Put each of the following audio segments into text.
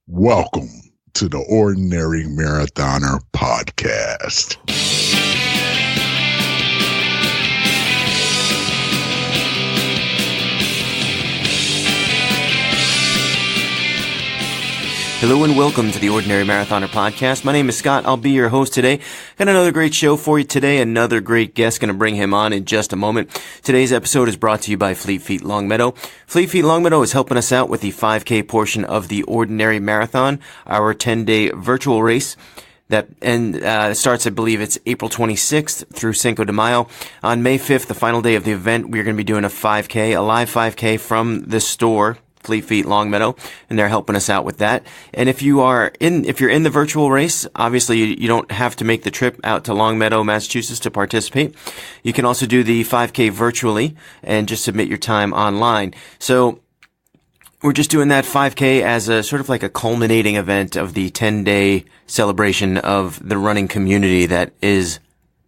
Welcome to the Ordinary Marathoner podcast. Hello and welcome to the Ordinary Marathoner podcast. My name is Scott. I'll be your host today. Got another great show for you today. Another great guest. Going to bring him on in just a moment. Today's episode is brought to you by Fleet Feet Longmeadow. Fleet Feet Longmeadow is helping us out with the 5K portion of the Ordinary Marathon, our 10-day virtual race. That starts, I believe it's April 26th through Cinco de Mayo. On May 5th, the final day of the event, we're going to be doing a 5K, a live 5K from the store, Fleet Feet Longmeadow, and they're helping us out with that. And if you're in the virtual race, obviously you don't have to make the trip out to Longmeadow, Massachusetts to participate. You can also do the 5K virtually and just submit your time online. So we're just doing that 5K as a sort of like a culminating event of the 10-day celebration of the running community that is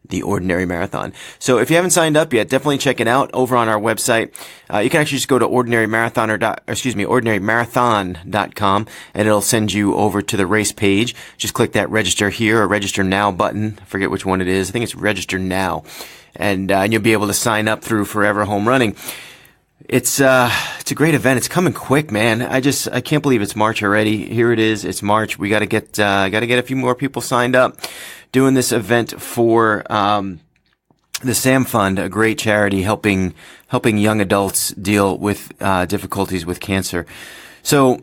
the Ordinary Marathon. So if you haven't signed up yet, definitely check it out over on our website. You can actually just go to ordinarymarathon.com and it'll send you over to the race page. Just click that register here or register now button. I forget which one it is. I think it's register now. And you'll be able to sign up through Forever Home Running. It's a great event. It's coming quick, man. I can't believe it's March already. Here it is. It's March. We gotta get a few more people signed up. Doing this event for, the Sam Fund, a great charity helping young adults deal with, difficulties with cancer. So,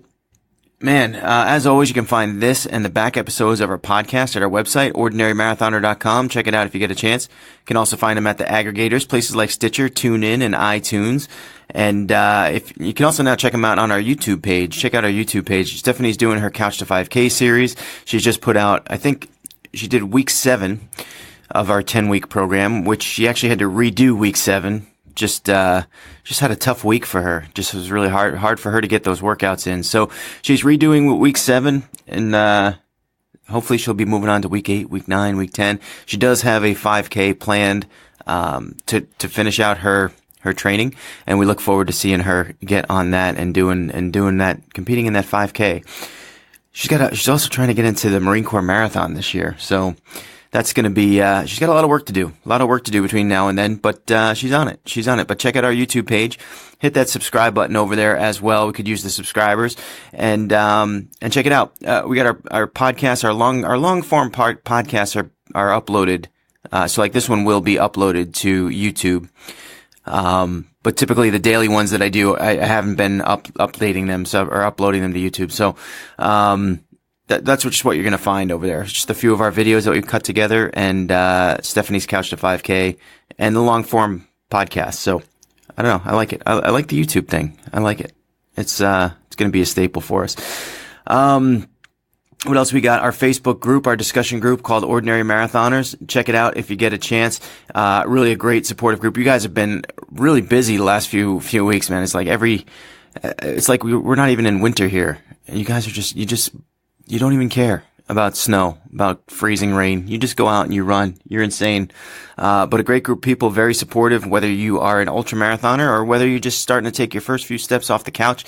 man, as always, you can find this and the back episodes of our podcast at our website, ordinarymarathoner.com. Check it out if you get a chance. You can also find them at the aggregators, places like Stitcher, TuneIn, and iTunes. And if you can also now check them out on our YouTube page. Check out our YouTube page. Stephanie's doing her Couch to 5K series. She's just put out, I think she did week 7 of our 10-week program, which she actually had to redo week 7. Just had a tough week for her. Just was really hard for her to get those workouts in. So she's redoing week 7 and, hopefully she'll be moving on to week 8, week 9, week 10. She does have a 5K planned, to finish out her training. And we look forward to seeing her get on that and doing that, competing in that 5K. She's also trying to get into the Marine Corps Marathon this year. So that's going to be, she's got a lot of work to do between now and then, but, she's on it. But check out our YouTube page. Hit that subscribe button over there as well. We could use the subscribers and check it out. We got our podcasts, our long form podcasts are uploaded. So like this one will be uploaded to YouTube. But typically the daily ones that I do, I haven't been updating them, or uploading them to YouTube. So, that's just what you're going to find over there. It's just a few of our videos that we've cut together and, Stephanie's Couch to 5K and the long form podcast. So I don't know. I like it. I like the YouTube thing. I like it. It's going to be a staple for us. What else we got? Our Facebook group, our discussion group called Ordinary Marathoners. Check it out if you get a chance. Really a great supportive group. You guys have been really busy the last few weeks, man. It's like we're not even in winter here. And you guys are you don't even care about snow, about freezing rain. You just go out and you run. You're insane. But a great group of people, very supportive, whether you are an ultra marathoner or whether you're just starting to take your first few steps off the couch.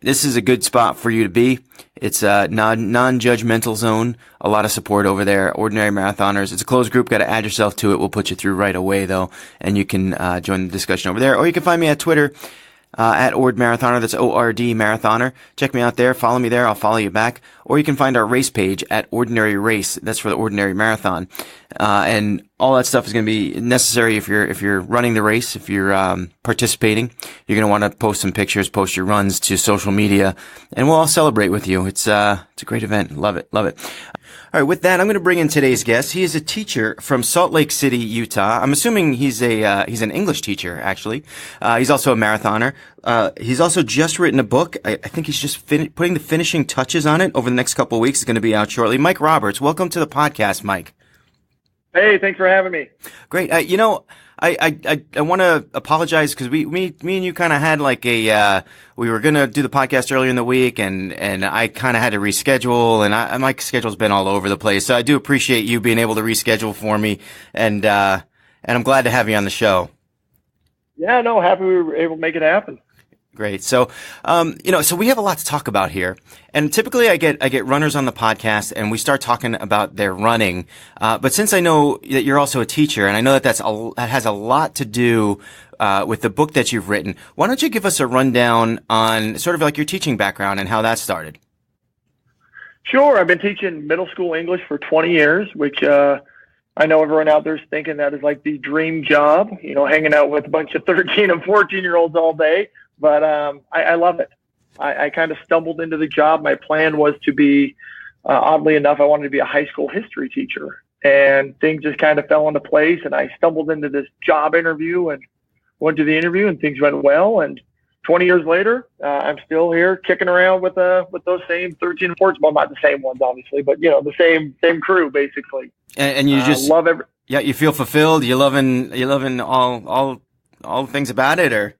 This is a good spot for you to be. It's a non-judgmental zone. A lot of support over there. Ordinary Marathoners. It's a closed group. Got to add yourself to it. We'll put you through right away, though. And you can join the discussion over there. Or you can find me at Twitter, at Ord Marathoner. That's O-R-D Marathoner. Check me out there. Follow me there. I'll follow you back. Or you can find our race page at Ordinary Race. That's for the Ordinary Marathon. And all that stuff is going to be necessary if you're running the race, if you're participating. You're going to want to post some pictures, post your runs to social media, and we'll all celebrate with you. It's a great event. Love it. All right, with that, I'm going to bring in today's guest. He is a teacher from Salt Lake City, Utah. I'm assuming he's an English teacher, actually. He's also a marathoner. He's also just written a book. I think he's just putting the finishing touches on it over the next couple of weeks. It's going to be out shortly. Mike Roberts, welcome to the podcast, Mike. Hey, thanks for having me. Great. I want to apologize because me and you kind of had like we were going to do the podcast earlier in the week and I kind of had to reschedule and my schedule's been all over the place. So I do appreciate you being able to reschedule for me and I'm glad to have you on the show. Yeah, no, happy we were able to make it happen. Great. So, so we have a lot to talk about here, and typically I get runners on the podcast, and we start talking about their running. But since I know that you're also a teacher, and I know that that has a lot to do with the book that you've written, why don't you give us a rundown on sort of like your teaching background and how that started? Sure. I've been teaching middle school English for 20 years, which I know everyone out there is thinking that is like the dream job, hanging out with a bunch of 13 and 14-year-olds all day. But I love it. I kind of stumbled into the job. My plan was to be, oddly enough, I wanted to be a high school history teacher. And things just kind of fell into place. And I stumbled into this job interview and went to the interview, and things went well. And 20 years later, I'm still here kicking around with those same 13 and 14. Well, not the same ones, obviously, but, the same crew, basically. And you just love every. Yeah, you feel fulfilled. You're loving all things about it, or?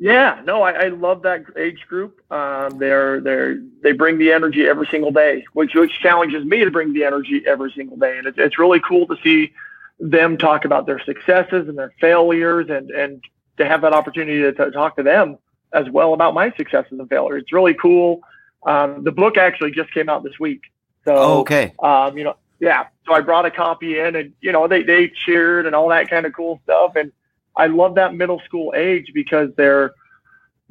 Yeah, no, I love that age group. They bring the energy every single day, which challenges me to bring the energy every single day. And it's really cool to see them talk about their successes and their failures, and to have that opportunity to talk to them as well about my successes and failures. It's really cool. The book actually just came out this week. So, okay. Yeah. So I brought a copy in, and, they cheered and all that kind of cool stuff. And I love that middle school age because they're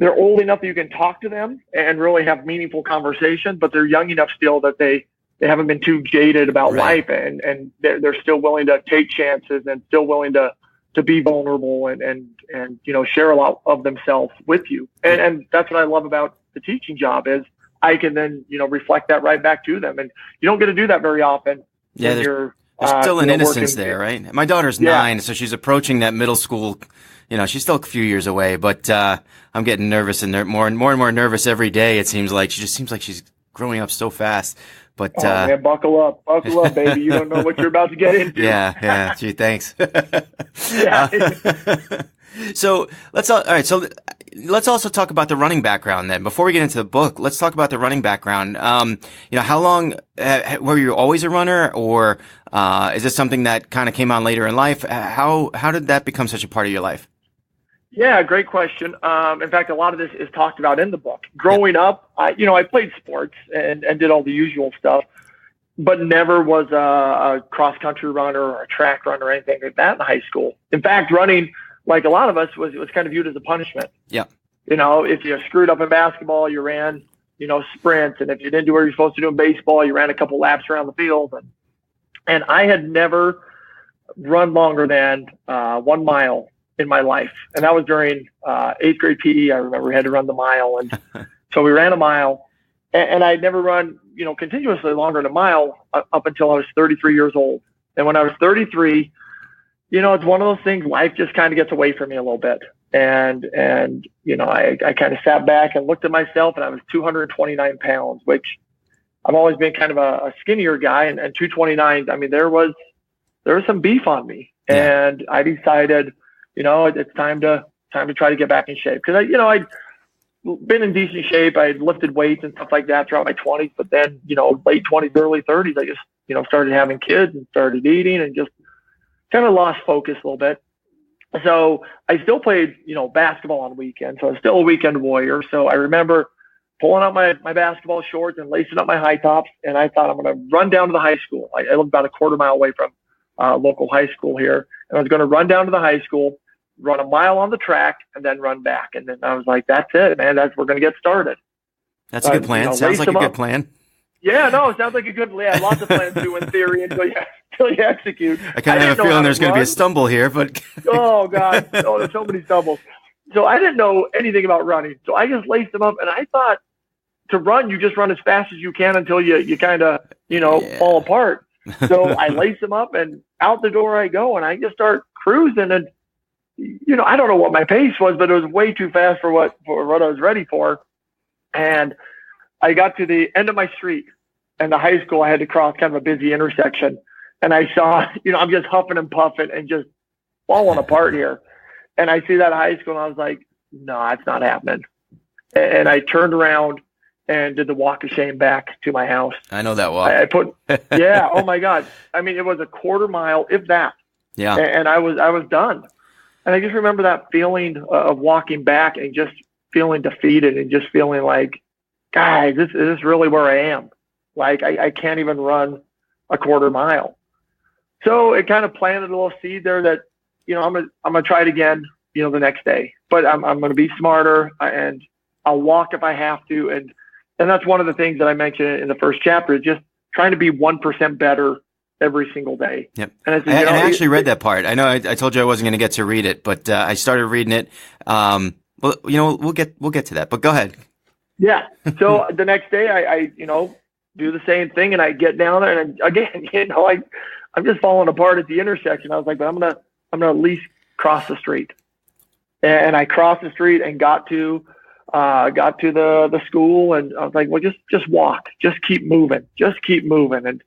old enough that you can talk to them and really have meaningful conversation, but they're young enough still that they haven't been too jaded about life, and they're still willing to take chances and still willing to be vulnerable and share a lot of themselves with you. And that's what I love about the teaching job is I can then, reflect that right back to them. And you don't get to do that very often. Yeah. There's still an innocence there, right? My daughter's 9, so she's approaching that middle school. She's still a few years away, but I'm getting nervous and more and more nervous every day. It seems like she just seems like she's growing up so fast. But man, buckle up, baby. You don't know what you're about to get into. Yeah. Gee, thanks. Yeah. So all right. So let's also talk about the running background then. Before we get into the book, let's talk about the running background. How long were you always a runner, or is this something that kind of came on later in life? How did that become such a part of your life? Yeah, great question. In fact, a lot of this is talked about in the book. Growing up, I played sports and did all the usual stuff, but never was a cross-country runner or a track runner or anything like that in high school. In fact, running, like a lot of us, was kind of viewed as a punishment. Yeah. If you screwed up in basketball, you ran, sprints. And if you didn't do what you're supposed to do in baseball, you ran a couple laps around the field. And I had never run longer than 1 mile in my life. And that was during 8th grade PE. I remember we had to run the mile. And so we ran a mile. And I'd never run, continuously longer than a mile up until I was 33 years old. And when I was 33, it's one of those things, life just kind of gets away from me a little bit. And I kind of sat back and looked at myself, and I was 229 pounds, which I've always been kind of a skinnier guy. And 229, I mean, there was some beef on me. Yeah. And I decided, it's time to try to get back in shape. Cause I'd been in decent shape. I had lifted weights and stuff like that throughout my 20s, but then, late 20s, early 30s, I just, started having kids and started eating and just kind of lost focus a little bit. So I still played, basketball on weekends. So I was still a weekend warrior. So I remember pulling out my basketball shorts and lacing up my high tops. And I thought, I'm going to run down to the high school. I lived about a quarter mile away from local high school here. And I was going to run down to the high school, run a mile on the track, and then run back. And then I was like, that's it, man. We're going to get started. That's a good plan. Sounds like a good plan. Yeah, no, it sounds like a good plan. Yeah, lots of plans to do in theory until you execute. I kind of have a feeling there's going to be a stumble here, but oh God, there's so many stumbles. So I didn't know anything about running, so I just laced them up, and I thought to run, you just run as fast as you can until you kind of fall apart. So I laced them up, and out the door I go, and I just start cruising, and I don't know what my pace was, but it was way too fast for what I was ready for, and I got to the end of my street, and the high school I had to cross kind of a busy intersection. And I saw, I'm just huffing and puffing and just falling apart here. And I see that high school, and I was like, no, it's not happening. And I turned around and did the walk of shame back to my house. I know that walk. Yeah. Oh my God. I mean, it was a quarter mile, if that. Yeah. And I was done. And I just remember that feeling of walking back and just feeling defeated and just feeling like, guys, is this really where I am? Like, I can't even run a quarter mile. So it kind of planted a little seed there that, I'm gonna try it again, the next day. But I'm gonna be smarter, and I'll walk if I have to. And that's one of the things that I mentioned in the first chapter, is just trying to be 1% better every single day. Yep. And I actually read that part. I know I told you I wasn't going to get to read it, but I started reading it. Well, we'll get to that, but go ahead. Yeah. So the next day I do the same thing, and I get down there, and again, I'm just falling apart at the intersection. I was like, but I'm going to at least cross the street. And I crossed the street and got to the school, and I was like, well, just walk, just keep moving. And,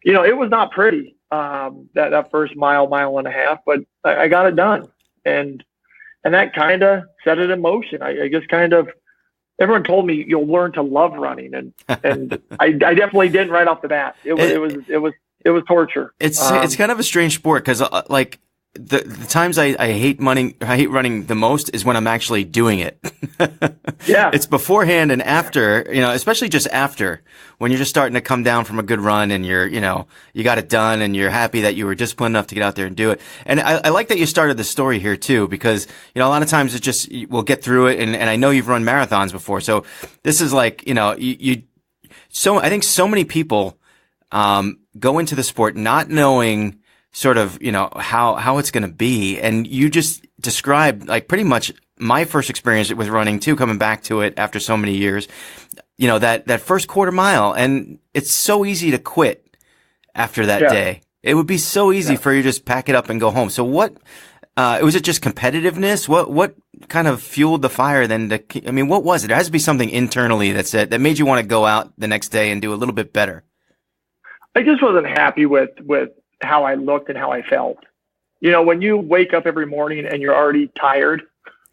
it was not pretty, that first mile and a half, but I got it done. And that kind of set it in motion. I just kind of, everyone told me you'll learn to love running. And I definitely didn't right off the bat. It was torture. It's kind of a strange sport, because the times I hate running the most is when I'm actually doing it. Yeah. It's beforehand and after, especially just after, when you're just starting to come down from a good run and you're, you got it done and you're happy that you were disciplined enough to get out there and do it. And I like that you started the story here too, because, a lot of times it's just, we'll get through it. And I know you've run marathons before. So this is like, I think so many people, go into the sport not knowing sort of, how it's going to be. And you just described like pretty much my first experience with running too, coming back to it after so many years, that first quarter mile. And it's so easy to quit after that day. It would be so easy for you to just pack it up and go home. So what, was it just competitiveness? What kind of fueled the fire then? What was it? There has to be something internally that made you want to go out the next day and do a little bit better. I just wasn't happy with how I looked and how I felt. When you wake up every morning and you're already tired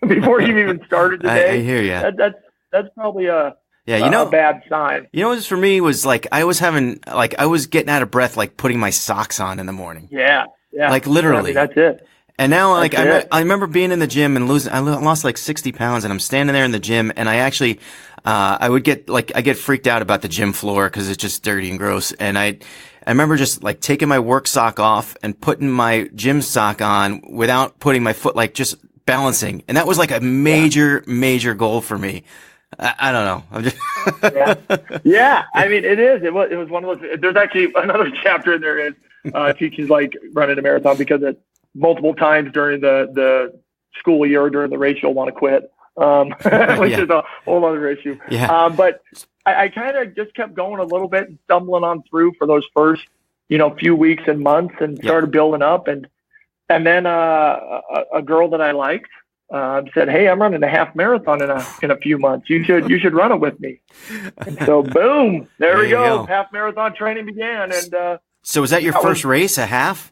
before you even started the day, I hear you. That's probably a bad sign. What for me was like, I was getting out of breath, like putting my socks on in the morning. Yeah. Like literally. That's it. And now, I remember being in the gym and I lost like 60 pounds, and I'm standing there in the gym, and I actually, I get freaked out about the gym floor because it's just dirty and gross. And I remember just like taking my work sock off and putting my gym sock on without putting my foot, like just balancing. And that was like a major goal for me. I don't know. I'm just yeah. It is. It was one of those. There's actually another chapter in there that teaches like running a marathon, because it multiple times during the school year, during the race, you'll want to quit, which is a whole other issue. Yeah. But I kind of just kept going a little bit and stumbling on through for those first, few weeks and months, and started building up. And then a girl that I liked said, "Hey, I'm running a half marathon in a few months. You should run it with me." And so boom, there we go. Half marathon training began. And so was that your first race, a half?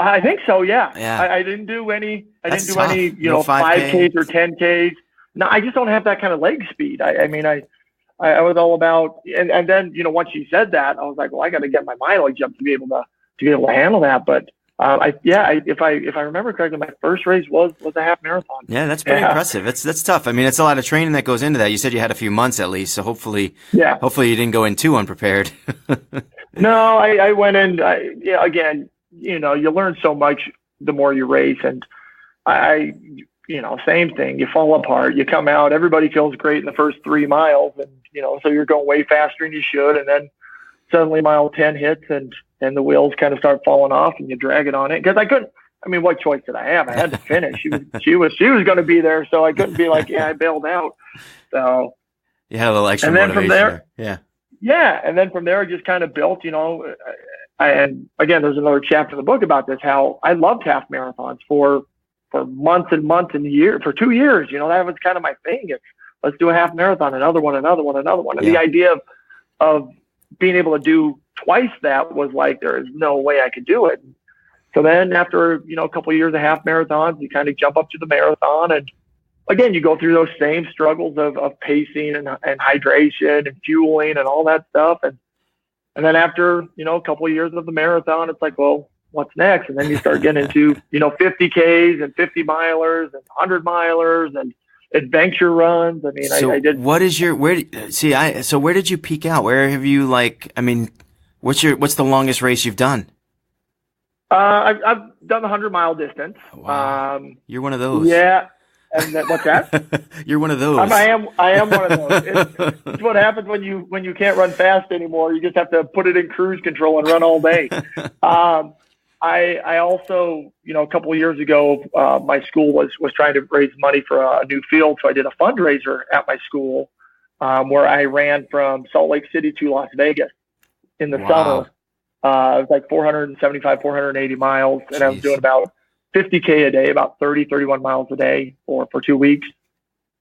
I think so. Yeah. Yeah. I didn't do any. I That's didn't do any. No 5Ks or 10Ks. No, I just don't have that kind of leg speed. I was all about, and then once she said that, I was like, well, I got to get my mileage up to be able to handle that. But if I remember correctly, my first race was a half marathon. Yeah, that's pretty impressive. That's tough. It's a lot of training that goes into that. You said you had a few months at least, so hopefully you didn't go in too unprepared. No, I went in. Again, you learn so much the more you race, and same thing. You fall apart. You come out. Everybody feels great in the first 3 miles, and so you're going way faster than you should, and then suddenly mile 10 hits, and the wheels kind of start falling off, and you drag it on it. Because I couldn't. What choice did I have? I had to finish. She was going to be there, so I couldn't be like, I bailed out. So you had a little extra. And then motivation from there, yeah. And then from there, it just kind of built. And again, there's another chapter in the book about this. How I loved half marathons for months and months and for 2 years. That was kind of my thing. Let's do a half marathon, another one. And the idea of being able to do twice that was like, there is no way I could do it. So then after, a couple of years of half marathons, you kind of jump up to the marathon. And again, you go through those same struggles of pacing and hydration and fueling and all that stuff. And then after, a couple of years of the marathon, it's like, well, what's next? And then you start getting into, 50Ks and 50 milers and 100 milers. And adventure runs. I mean, So I did. what is your, so where did you peak out? Where have you what's the longest race you've done? I've done the 100-mile distance. Wow. You're one of those. Yeah. And what's that? You're one of those. I am one of those. It's what happens when you can't run fast anymore. You just have to put it in cruise control and run all day. I also, a couple of years ago, my school was trying to raise money for a new field. So I did a fundraiser at my school, where I ran from Salt Lake City to Las Vegas in the summer. It was like 475, 480 miles. And I was doing about 50K a day, about 31 miles a day for 2 weeks.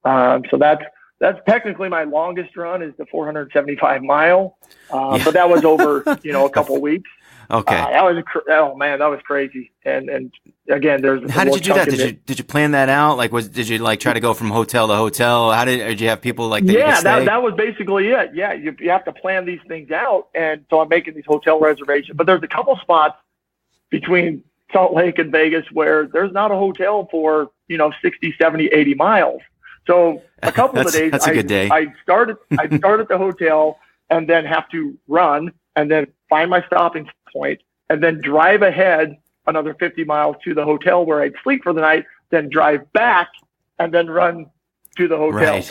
So that's technically my longest run is the 475 mile. But that was over, a couple of weeks. Okay. That was crazy. And again, how did you do that? Did you plan that out? Like, did you try to go from hotel to hotel? Or did you have people that you could stay? that was basically it. Yeah. You have to plan these things out. And so I'm making these hotel reservations, but there's a couple spots between Salt Lake and Vegas where there's not a hotel for, 60, 70, 80 miles. So a couple of days, that's a good day. I'd start at the hotel and then have to run and then find my stopping point and then drive ahead another 50 miles to the hotel where I'd sleep for the night, then drive back and then run to the hotel.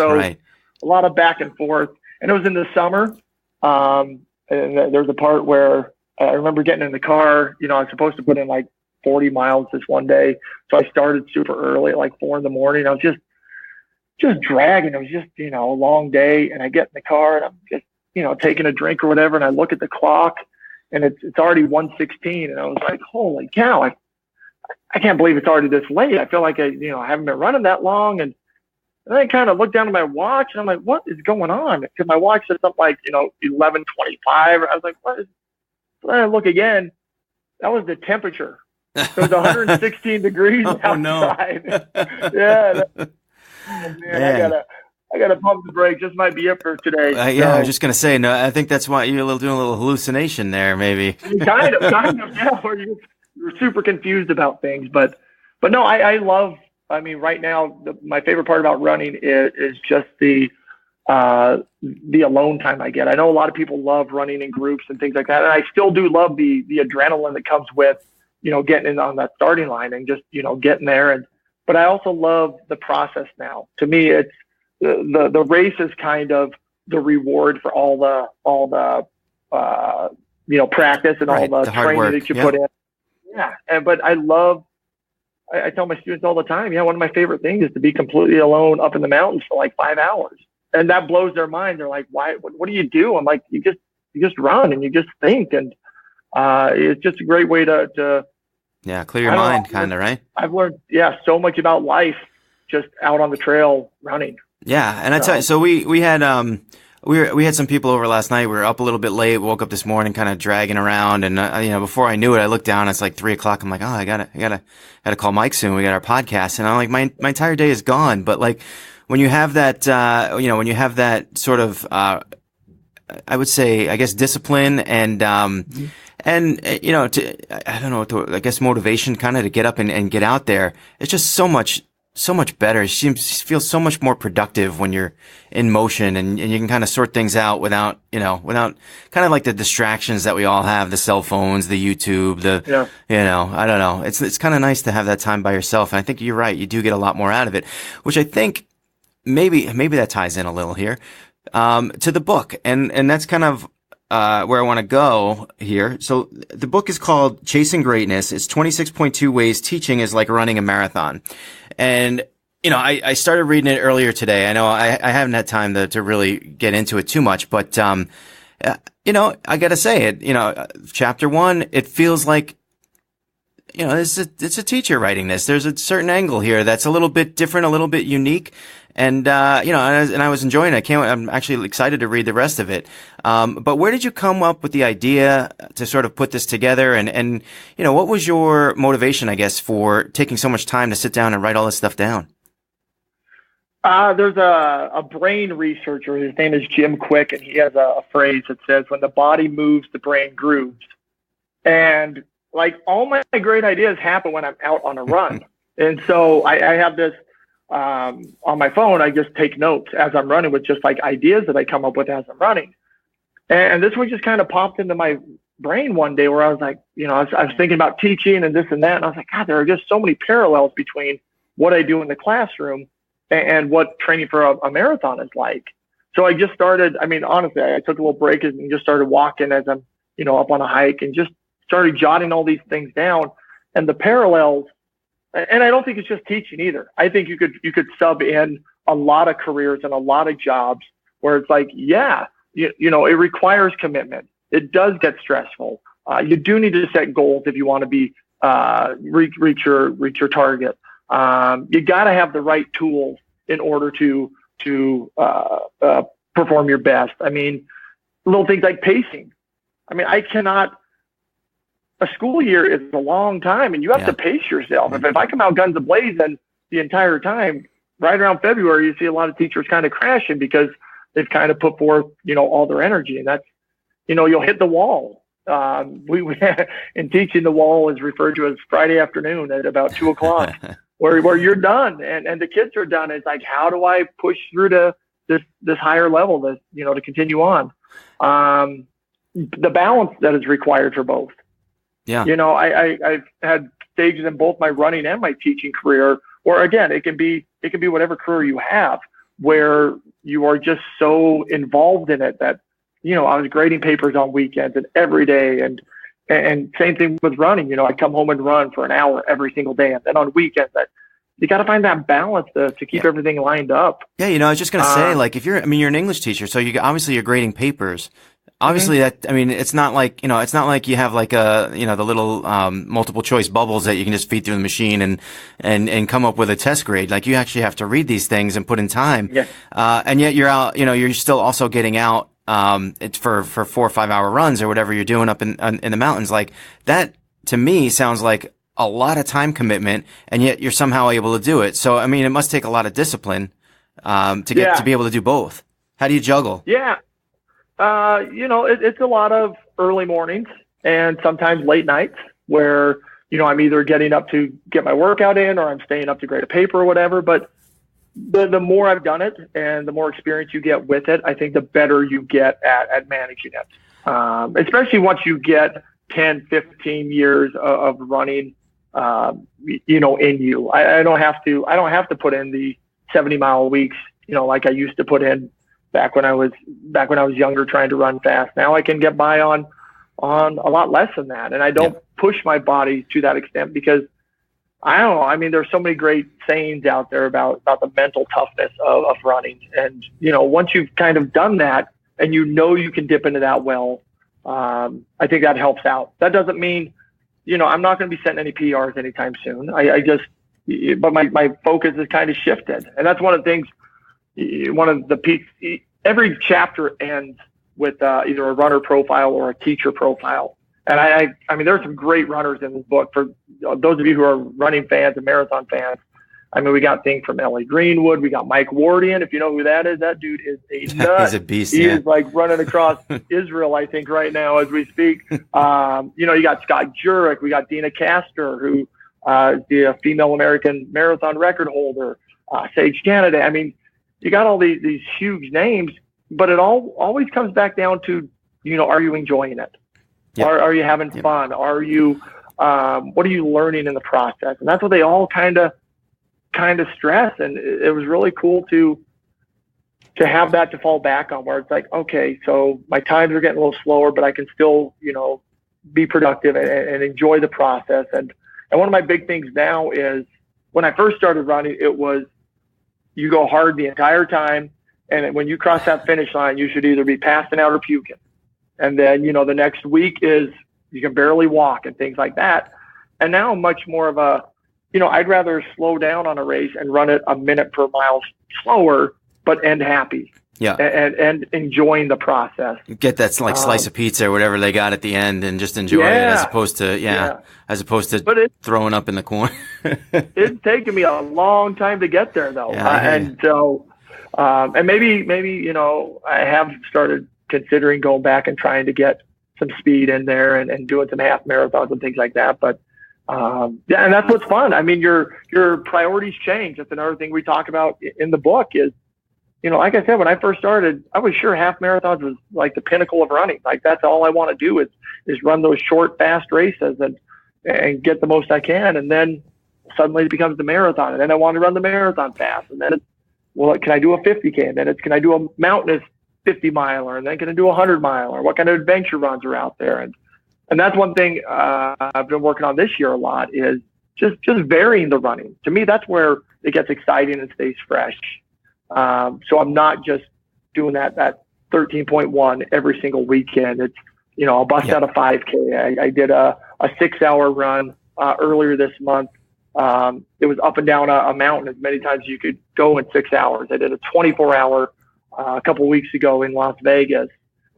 A lot of back and forth. And it was in the summer. And there's a part where I remember getting in the car, I was supposed to put in like 40 miles this one day. So I started super early at like 4 a.m. I was just dragging. It was just, a long day. And I get in the car and I'm just, taking a drink or whatever. And I look at the clock and it's already 1:16. And I was like, holy cow, I can't believe it's already this late. I feel like I haven't been running that long. And then I kind of looked down at my watch and I'm like, what is going on? Because my watch said something like, 11:25. I was like, what is, so then I look again. That was the temperature. It was 116 degrees outside. Yeah. Man, I gotta pump the brake. This might be it for today. I was just gonna say, no, I think that's why you're doing a little hallucination there, maybe. kind of, yeah. Where you're super confused about things, but no, I love. I mean, right now, my favorite part about running is just the alone time I get. I know a lot of people love running in groups and things like that, and I still do love the adrenaline that comes with getting in on that starting line and just getting there. But I also love the process now. To me, it's the race is kind of the reward for all the practice and all the training that you put in. Yeah. But I tell my students all the time, one of my favorite things is to be completely alone up in the mountains for like 5 hours. And that blows their mind. They're like, why, what do you do? I'm like, you just run and you just think. And it's just a great way to clear your mind, kind of, right? I've learned, so much about life just out on the trail running. Yeah, and I tell you, so we had we had some people over last night. We were up a little bit late. Woke up this morning, kind of dragging around, and before I knew it, I looked down. It's like 3:00. I'm like, oh, I gotta call Mike soon. We got our podcast, and I'm like, my entire day is gone. But like when you have that, when you have that sort of, I would say, I guess, discipline and I don't know, I guess motivation kind of to get up and get out there. It's just so much better. It feels so much more productive when you're in motion and you can kind of sort things out without kind of like the distractions that we all have, the cell phones, the YouTube, I don't know. It's kind of nice to have that time by yourself. And I think you're right. You do get a lot more out of it, which I think maybe that ties in a little here, to the book. And that's kind of, where I want to go here. So the book is called Chasing Greatness. It's 26.2 ways teaching is like running a marathon. And, I started reading it earlier today. I know I haven't had time to really get into it too much, but, I gotta say it, chapter 1, it feels like, it's a teacher writing this. There's a certain angle here that's a little bit different, a little bit unique. And, and I was enjoying it. I'm actually excited to read the rest of it. But where did you come up with the idea to sort of put this together? And, what was your motivation, I guess, for taking so much time to sit down and write all this stuff down? There's a brain researcher. His name is Jim Quick, and he has a phrase that says, when the body moves, the brain grooves. And like all my great ideas happen when I'm out on a run. And so I have this on my phone, I just take notes as I'm running with just like ideas that I come up with as I'm running. And this one just kind of popped into my brain one day where I was like, I was thinking about teaching and this and that. And I was like, God, there are just so many parallels between what I do in the classroom and what training for a marathon is like. So I just started, honestly, I took a little break and just started walking as I'm, up on a hike, and just started jotting all these things down, and the parallels. And I don't think it's just teaching either. I think you could sub in a lot of careers and a lot of jobs where it's like, it requires commitment. It does get stressful. You do need to set goals if you want to be reach your target. You got to have the right tools in order to perform your best. Little things like pacing. A school year is a long time, and you have to pace yourself. If I come out guns a-blazing the entire time, right around February, you see a lot of teachers kind of crashing because they've kind of put forth, all their energy, and that's, you'll hit the wall. We in teaching, the wall is referred to as Friday afternoon at about 2:00, where you're done and the kids are done. It's like, how do I push through to this higher level to continue on? The balance that is required for both. Yeah. I've had stages in both my running and my teaching career, or again, it can be whatever career you have, where you are just so involved in it that, I was grading papers on weekends and every day, and same thing with running. I come home and run for an hour every single day, and then on weekends, you got to find that balance to keep everything lined up. Yeah. I was just going to say, like, if you're an English teacher, so you're grading papers. Obviously it's not like, you have like the little, multiple choice bubbles that you can just feed through the machine and come up with a test grade. Like, you actually have to read these things and put in time. Yeah. And yet you're out, you're still also getting out, it's for 4 or 5 hour runs or whatever you're doing up in the mountains. Like, that to me sounds like a lot of time commitment, and yet you're somehow able to do it. So, it must take a lot of discipline, to be able to do both. How do you juggle? Yeah. It's a lot of early mornings and sometimes late nights where, I'm either getting up to get my workout in, or I'm staying up to grade a paper or whatever. But the more I've done it and the more experience you get with it, I think the better you get at managing it. Especially once you get 10, 15 years of running, in you. I don't have to put in the 70-mile weeks, like I used to put in back when I was younger trying to run fast. Now I can get by on a lot less than that. And I don't push my body to that extent because I don't know. There's so many great sayings out there about the mental toughness of running. And, once you've kind of done that and you can dip into that well, I think that helps out. That doesn't mean, I'm not going to be setting any PRs anytime soon. But my focus is kind of shifted. And that's one of the things, one of the peaks. Every chapter ends with either a runner profile or a teacher profile. And I there are some great runners in this book. For those of you who are running fans and marathon fans, we got things from Ellie Greenwood. We got Mike Wardian. If you know who that is, that dude is a nut. He's a beast. He is like running across Israel, I think, right now as we speak. You got Scott Jurek. We got Dina Castor, who is the female American marathon record holder. Sage Canada. You got all these huge names, but it always comes back down to, are you enjoying it? Yep. Are you having fun? Are you, what are you learning in the process? And that's what they all kind of stress. And it was really cool to have that to fall back on, where it's like, okay, so my times are getting a little slower, but I can still, be productive and enjoy the process. And one of my big things now is, when I first started running, it was, you go hard the entire time, and when you cross that finish line, you should either be passing out or puking. And then, the next week is you can barely walk and things like that. And now I'm much more of a, I'd rather slow down on a race and run it a minute per mile slower, but end happy. Yeah. And enjoying the process. Get that slice of pizza or whatever they got at the end and just enjoy it, as opposed to throwing up in the corner. It's taken me a long time to get there though. Yeah, and so, and maybe, I have started considering going back and trying to get some speed in there and doing some half marathons and things like that. But Yeah, and that's what's fun. I mean, your priorities change. That's another thing we talk about in the book is, like I said, when I first started, I was sure half marathons was like the pinnacle of running. Like that's all I want to do is run those short, fast races and get the most I can. And then suddenly it becomes the marathon. And then I want to run the marathon fast. And then it's, well, can I do a 50K? And then it's, can I do a mountainous 50 miler? And then can I do a 100 miler? What kind of adventure runs are out there? And that's one thing I've been working on this year a lot is just varying the running. To me, that's where it gets exciting and stays fresh. So I'm not just doing that 13.1 every single weekend. It's, I'll bust out a 5K. I did a 6-hour run earlier this month. It was up and down a mountain as many times as you could go in 6 hours. I did a 24-hour a couple of weeks ago in Las Vegas.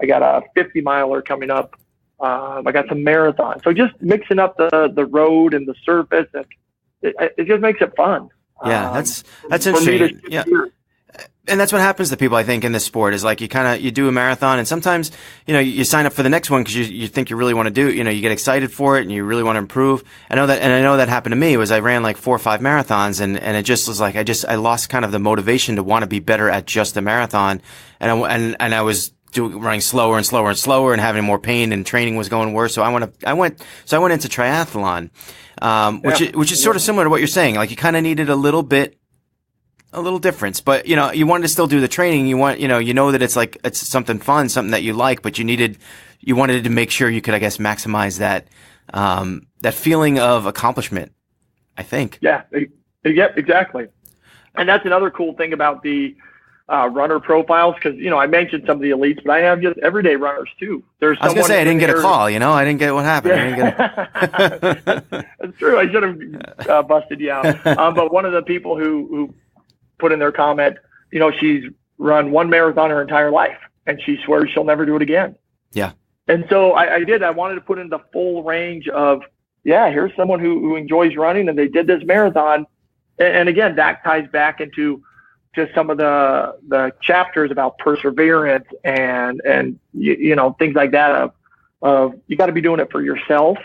I got a 50 miler coming up. I got some marathons. So just mixing up the road and the surface, and it just makes it fun. Yeah, that's interesting. Yeah. And that's what happens to people, I think, in this sport is like you do a marathon and sometimes, you sign up for the next one because you think you really want to do it. You get excited for it and you really want to improve. I know that happened to me was I ran like 4 or 5 marathons and it just was like, I lost kind of the motivation to want to be better at just the marathon. And I was running slower and slower and slower and having more pain and training was going worse. So I went into triathlon, which is sort of similar to what you're saying. Like you kind of needed a little difference, but you wanted to still do the training. You want, that it's something fun, something that you like, but you wanted to make sure you could, I guess, maximize that feeling of accomplishment, I think. Yeah, exactly. And that's another cool thing about the runner profiles. Cause I mentioned some of the elites, but I have just everyday runners too. I was going to say, I didn't get a call, I didn't get what happened. Yeah. I didn't get That's true. I should have busted you out. But one of the people who put in their comment, she's run one marathon her entire life and she swears she'll never do it again. Yeah. And so I wanted to put in the full range of, here's someone who enjoys running and they did this marathon. And again, that ties back into just some of the chapters about perseverance and things like that of you got to be doing it for yourself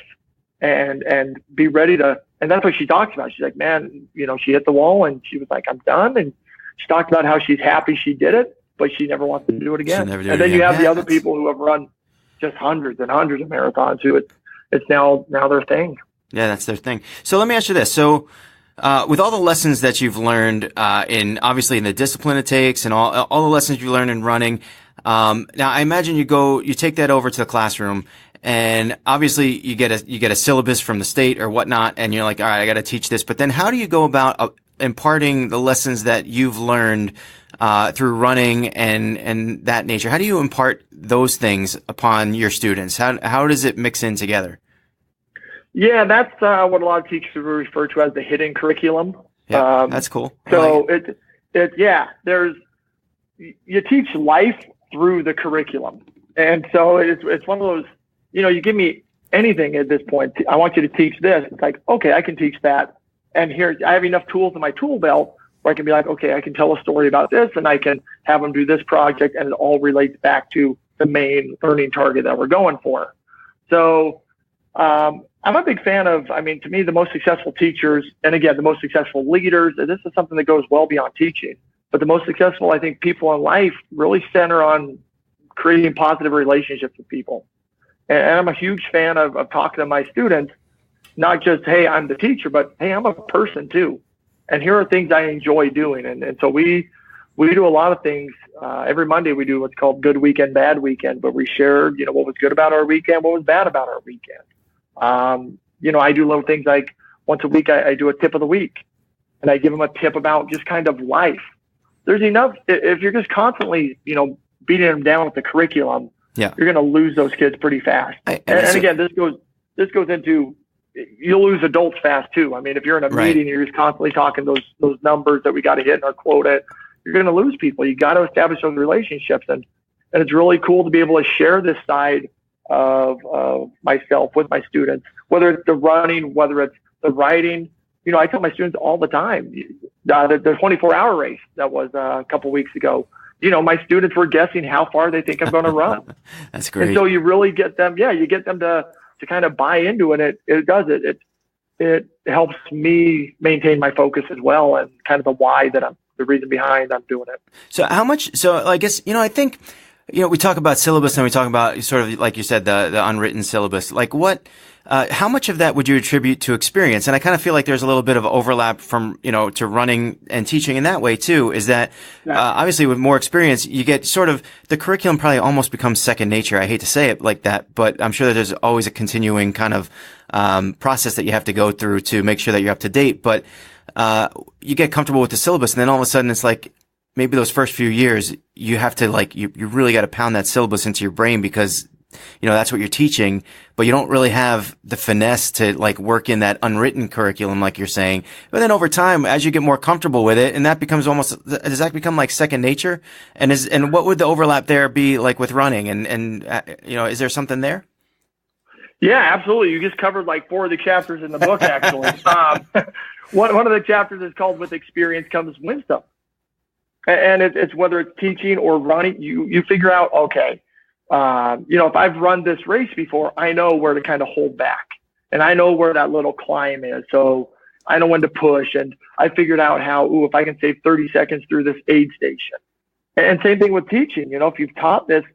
and be ready to. And that's what she talks about. She's like, man, she hit the wall and she was like, I'm done. And she talked about how she's happy she did it, but she never wants to do it again. And then you have the other people who have run just hundreds and hundreds of marathons who it's now their thing. Yeah, that's their thing. So let me ask you this. So with all the lessons that you've learned obviously in the discipline it takes and all the lessons you learned in running, now I imagine you take that over to the classroom. And obviously you get a syllabus from the state or whatnot, and you're like, all right, I got to teach this. But then how do you go about imparting the lessons that you've learned through running and that nature? How do you impart those things upon your students? How does it mix in together? Yeah, that's what a lot of teachers refer to as the hidden curriculum. Yeah, that's cool. So you teach life through the curriculum, and so it's one of those. You give me anything at this point. I want you to teach this. It's like, okay, I can teach that. And here, I have enough tools in my tool belt where I can be like, okay, I can tell a story about this and I can have them do this project and it all relates back to the main learning target that we're going for. So I'm a big fan of, to me, the most successful teachers, and again, the most successful leaders, and this is something that goes well beyond teaching, but the most successful, I think, people in life really center on creating positive relationships with people. And I'm a huge fan of talking to my students, not just, hey, I'm the teacher, but hey, I'm a person too. And here are things I enjoy doing. And so we do a lot of things. Every Monday we do what's called Good Weekend, Bad Weekend, but we share, what was good about our weekend, what was bad about our weekend. I do little things like once a week I do a tip of the week and I give them a tip about just kind of life. There's enough, if you're just constantly, beating them down with the curriculum, you're going to lose those kids pretty fast. And again, this goes into, you'll lose adults fast too. If you're in a meeting, you're just constantly talking those numbers that we got to hit in our quota, you're going to lose people. You got to establish those relationships. And it's really cool to be able to share this side of myself with my students, whether it's the running, whether it's the writing. I tell my students all the time, the 24-hour race that was a couple weeks ago, my students were guessing how far they think I'm going to run. That's great. And so you really get them, to kind of buy into it. It it helps me maintain my focus as well, and kind of the reason behind I'm doing it. So I guess, I think, we talk about syllabus and we talk about sort of, like you said, the unwritten syllabus. Like how much of that would you attribute to experience? And I kind of feel like there's a little bit of overlap from, to running and teaching in that way too, is that, obviously with more experience, you get sort of, the curriculum probably almost becomes second nature. I hate to say it like that, but I'm sure that there's always a continuing kind of, process that you have to go through to make sure that you're up to date. But, you get comfortable with the syllabus, and then all of a sudden it's like, maybe those first few years, you have to you really got to pound that syllabus into your brain because, that's what you're teaching, but you don't really have the finesse to work in that unwritten curriculum, like you're saying. But then over time, as you get more comfortable with it, and that becomes does that become like second nature? And what would the overlap there be like with running? And is there something there? Yeah, absolutely. You just covered 4 of the chapters in the book, actually. One of the chapters is called "With Experience Comes Wisdom." And it's whether it's teaching or running, you figure out, okay, if I've run this race before, I know where to kind of hold back, and I know where that little climb is. So I know when to push, and I figured out how, if I can save 30 seconds through this aid station. And same thing with teaching. If you've taught this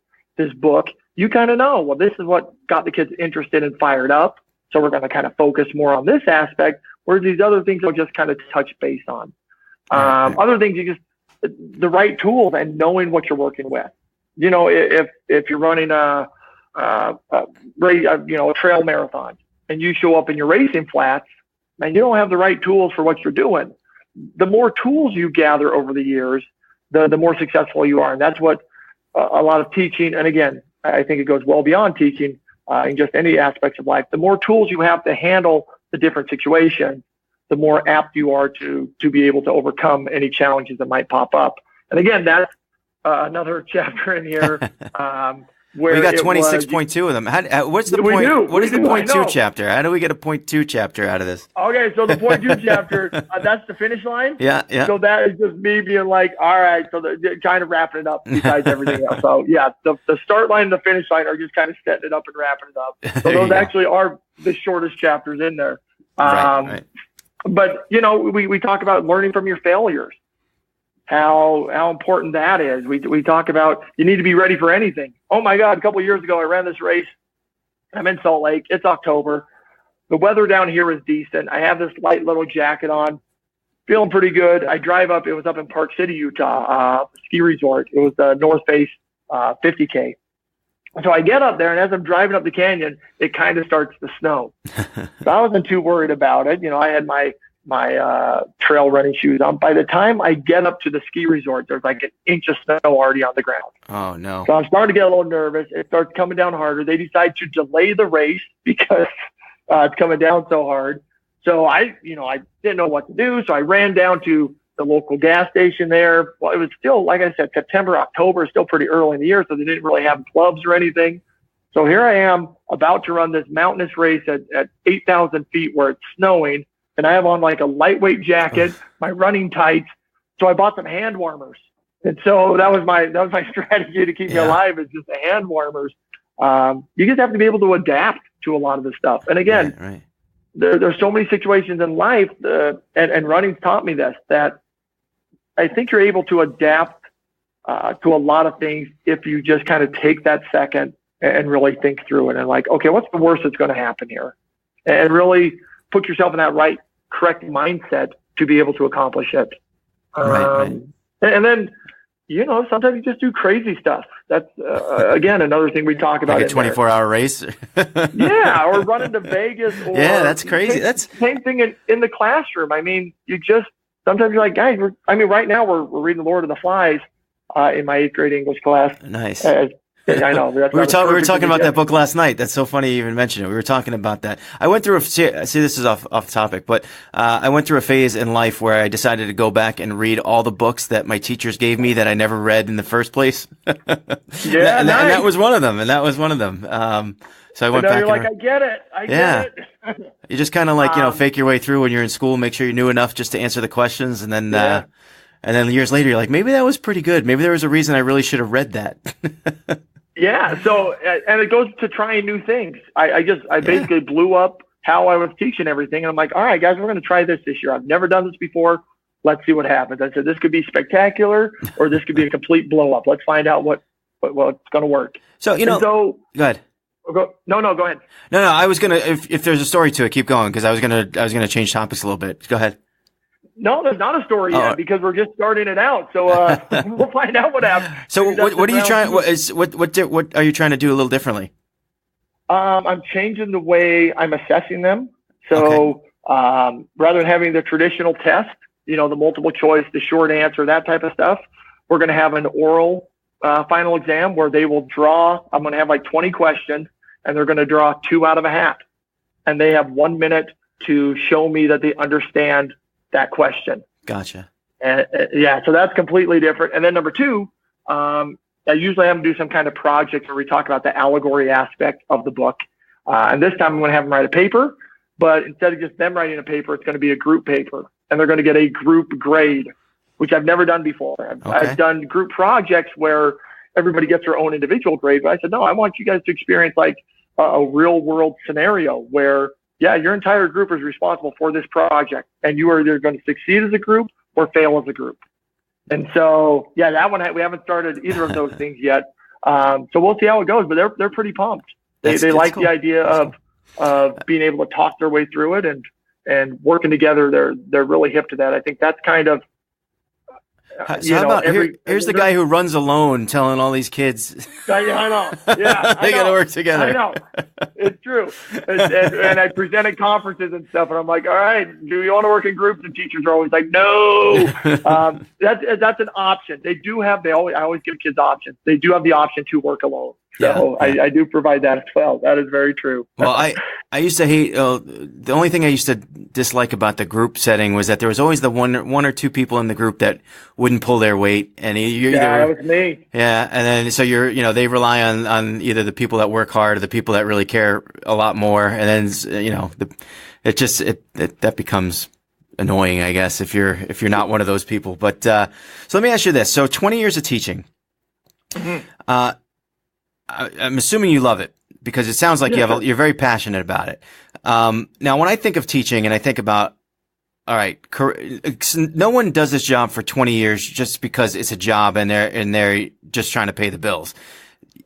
book, you kind of know, well, this is what got the kids interested and fired up. So we're going to kind of focus more on this aspect, whereas these other things will just kind of touch base on. Other things, the right tools and knowing what you're working with. If you're running a trail marathon and you show up in your racing flats and you don't have the right tools for what you're doing, the more tools you gather over the years, the more successful you are. And that's what a lot of teaching, and again, I think it goes well beyond teaching in just any aspects of life. The more tools you have to handle the different situations, the more apt you are to be able to overcome any challenges that might pop up. And again, that's another chapter in here where we got 26.2 of them. What's the point? What is the point 2 chapter? How do we get a point 2 chapter out of this? Okay, so the point 2 chapter, that's the finish line. Yeah. So that is just me being like, all right, so kind of wrapping it up besides everything else. So yeah, the start line and the finish line are just kind of setting it up and wrapping it up. So those actually are the shortest chapters in there. Right. But we talk about learning from your failures. How important that is. We talk about you need to be ready for anything. Oh my God, a couple of years ago I ran this race. I'm in Salt Lake. It's October. The weather down here is decent. I have this light little jacket on, feeling pretty good. I drive up. It was up in Park City, Utah, ski resort. It was the North Face 50K. So I get up there, and as I'm driving up the canyon, it kind of starts to snow. So I wasn't too worried about it. I had my trail running shoes on. By the time I get up to the ski resort, there's like an inch of snow already on the ground. Oh, no. So I'm starting to get a little nervous. It starts coming down harder. They decide to delay the race because it's coming down so hard. So I didn't know what to do. So I ran down to the local gas station there. Well, it was still, like I said, September, October, still pretty early in the year. So they didn't really have clubs or anything. So here I am about to run this mountainous race at 8,000 feet where it's snowing. And I have on like a lightweight jacket, my running tights. So I bought some hand warmers. And so that was my strategy to keep me alive, is just the hand warmers. You just have to be able to adapt to a lot of this stuff. And again, right. There's so many situations in life, and running's taught me this, that I think you're able to adapt to a lot of things if you just kind of take that second and really think through it and like, okay, what's the worst that's going to happen here? And really put yourself in that correct mindset to be able to accomplish it. Right. And then, sometimes you just do crazy stuff. That's, again, another thing we talk about. Like a 24-hour race? Yeah, or running to Vegas. Or yeah, that's crazy. That's same thing in the classroom. I mean, sometimes you're like, guys, right now we're reading The Lord of the Flies in my 8th grade English class. Nice. I know. We were talking about that book last night. That's so funny you even mentioned it. We were talking about that. I went through this is off topic, but I went through a phase in life where I decided to go back and read all the books that my teachers gave me that I never read in the first place. Yeah, and that was one of them. So I went back. You're like, I get it. I get it. You just kind of fake your way through when you're in school, make sure you knew enough just to answer the questions, and then years later, you're like, maybe that was pretty good. Maybe there was a reason I really should have read that. Yeah. So, and it goes to trying new things. I basically blew up how I was teaching everything. And I'm like, all right, guys, we're going to try this year. I've never done this before. Let's see what happens. I said, this could be spectacular or this could be a complete blow up. Let's find out what's going to work. So, go ahead. No, go ahead. No, I was going to, if there's a story to it, keep going. Cause I was going to change topics a little bit. Go ahead. No, there's not a story yet because we're just starting it out. So, we'll find out what happens. So what are you trying, what are you trying to do a little differently? I'm changing the way I'm assessing them. So, rather than having the traditional test, the multiple choice, the short answer, that type of stuff, we're going to have an oral final exam where they will draw. I'm going to have like 20 questions, and they're going to draw 2 out of a hat. And they have 1 minute to show me that they understand that question. Gotcha. And so that's completely different. And then number 2, I usually have them do some kind of project where we talk about the allegory aspect of the book. And this time I'm going to have them write a paper, but instead of just them writing a paper, it's going to be a group paper, and they're going to get a group grade, which I've never done before. I've done group projects where everybody gets their own individual grade, but I said, no, I want you guys to experience like a real world scenario where, your entire group is responsible for this project, and you are either going to succeed as a group or fail as a group. And so, that one, we haven't started either of those things yet. So we'll see how it goes, but they're pretty pumped. They like cool. The idea of being able to talk their way through it and working together. They're really hip to that. I think that's kind of, here's the guy who runs alone telling all these kids. I know. Yeah. They got to work together. I know. It's true. And I present at conferences and stuff, and I'm like, all right, do you want to work in groups? And teachers are always like, no. That's an option. I always give kids options. They do have the option to work alone. So I do provide that as well. That is very true. Well, I used to hate, the only thing I used to dislike about the group setting was that there was always the one or two people in the group that wouldn't pull their weight. And that was me. Yeah. And then, so they rely on either the people that work hard or the people that really care a lot more. And then, that becomes annoying, I guess, if you're not one of those people. But, so let me ask you this. So 20 years of teaching, I'm assuming you love it because it sounds like you're very passionate about it. Now, when I think of teaching and I think about, all right, no one does this job for 20 years just because it's a job and they're just trying to pay the bills.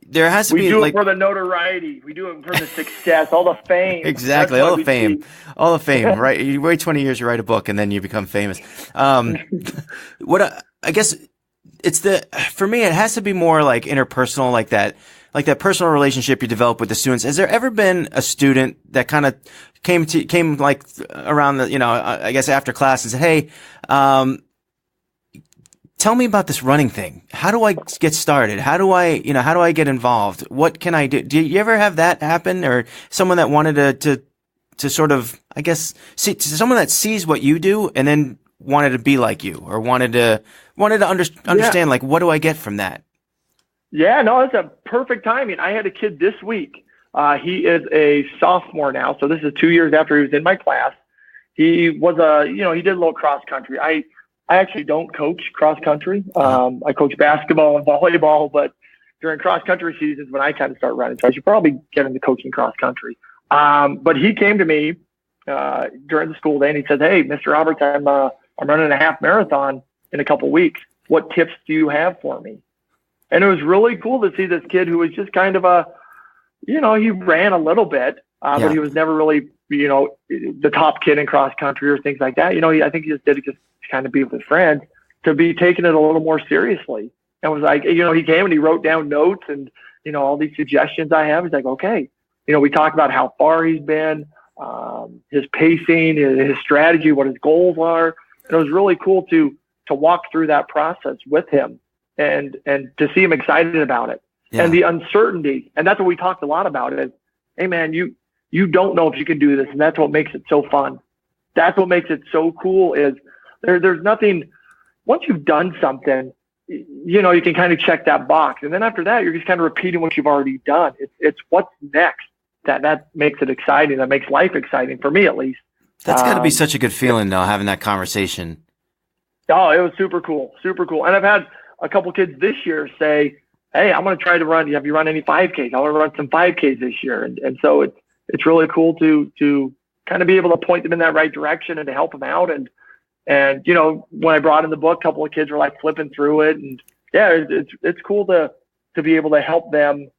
There has to be. We do it for the notoriety. We do it for the success, all the fame. Exactly, all the fame. Right? You wait 20 years, you write a book, and then you become famous. I guess for me, it has to be more like interpersonal, like that personal relationship you develop with the students. Has there ever been a student that kind of came like around I guess after class and said, hey, tell me about this running thing. How do I get started? How do I get involved? What can I do? Do you ever have that happen, or someone that wanted to sort of, I guess, someone that sees what you do and then wanted to be like you, or wanted to understand, like, what do I get from that? Yeah, no, that's a perfect timing. I had a kid this week. He is a sophomore now, so this is 2 years after he was in my class. He was he did a little cross country. I actually don't coach cross country. I coach basketball and volleyball, but during cross country seasons when I kind of start running, so I should probably get into coaching cross country. But he came to me during the school day and he said, "Hey, Mr. Roberts, I'm running a half marathon in a couple weeks. What tips do you have for me?" And it was really cool to see this kid who was just kind of he ran a little bit, but he was never really, the top kid in cross country or things like that. I think he just did it just to kind of be with his friends, to be taking it a little more seriously. And was like, he came and he wrote down notes and, all these suggestions I have. He's like, okay, we talked about how far he's been, his pacing, his strategy, what his goals are. And it was really cool to walk through that process with him. And to see him excited about it and the uncertainty. And that's what we talked a lot about is, hey man, you don't know if you can do this. And that's what makes it so fun. That's what makes it so cool is there's nothing, once you've done something, you can kind of check that box. And then after that, you're just kind of repeating what you've already done. It's what's next that makes it exciting. That makes life exciting for me, at least. That's got to be such a good feeling though, having that conversation. Oh, it was super cool. Super cool. And I've had a couple kids this year say, "Hey, I'm going to try to run. Have you run any 5Ks? I want to run some 5Ks this year." And so it's really cool to kind of be able to point them in that right direction and to help them out. And you know, when I brought in the book, a couple of kids were like flipping through it, and yeah, it's cool to be able to help them.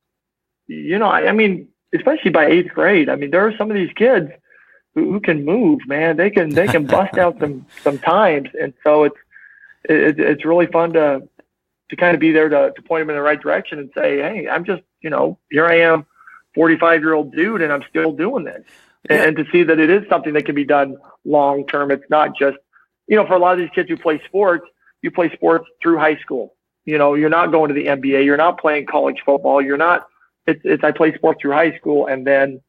You know, I mean, especially by 8th grade. I mean, there are some of these kids who can move, man. They can bust out some times, and so it's really fun to kind of be there to point them in the right direction and say, hey, I'm just, you know, here I am, 45-year-old dude, and I'm still doing this. And to see that it is something that can be done long term. It's not just, you know, for a lot of these kids who play sports, you play sports through high school. You know, you're not going to the NBA. You're not playing college football. You're not. It's I play sports through high school, and then,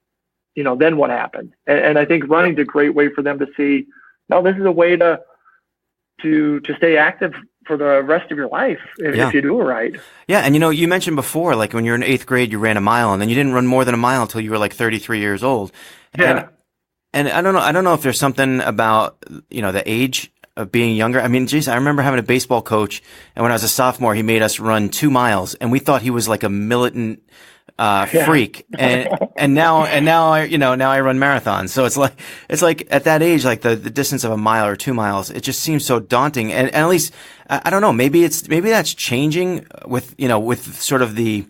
you know, then what happens? And I think running's a great way for them to see, no, this is a way to stay active for the rest of your life if you do it right. Yeah, and you know, you mentioned before, like when you were in 8th grade, you ran a mile, and then you didn't run more than a mile until you were like 33 years old. Yeah. And I don't know if there's something about, you know, the age of being younger. I mean, geez, I remember having a baseball coach, and when I was a sophomore, he made us run 2 miles, and we thought he was like a militant freak. And now I run marathons. So it's like at that age, like the distance of a mile or 2 miles, it just seems so daunting. And at least, I don't know, maybe that's changing with, you know, with sort of the,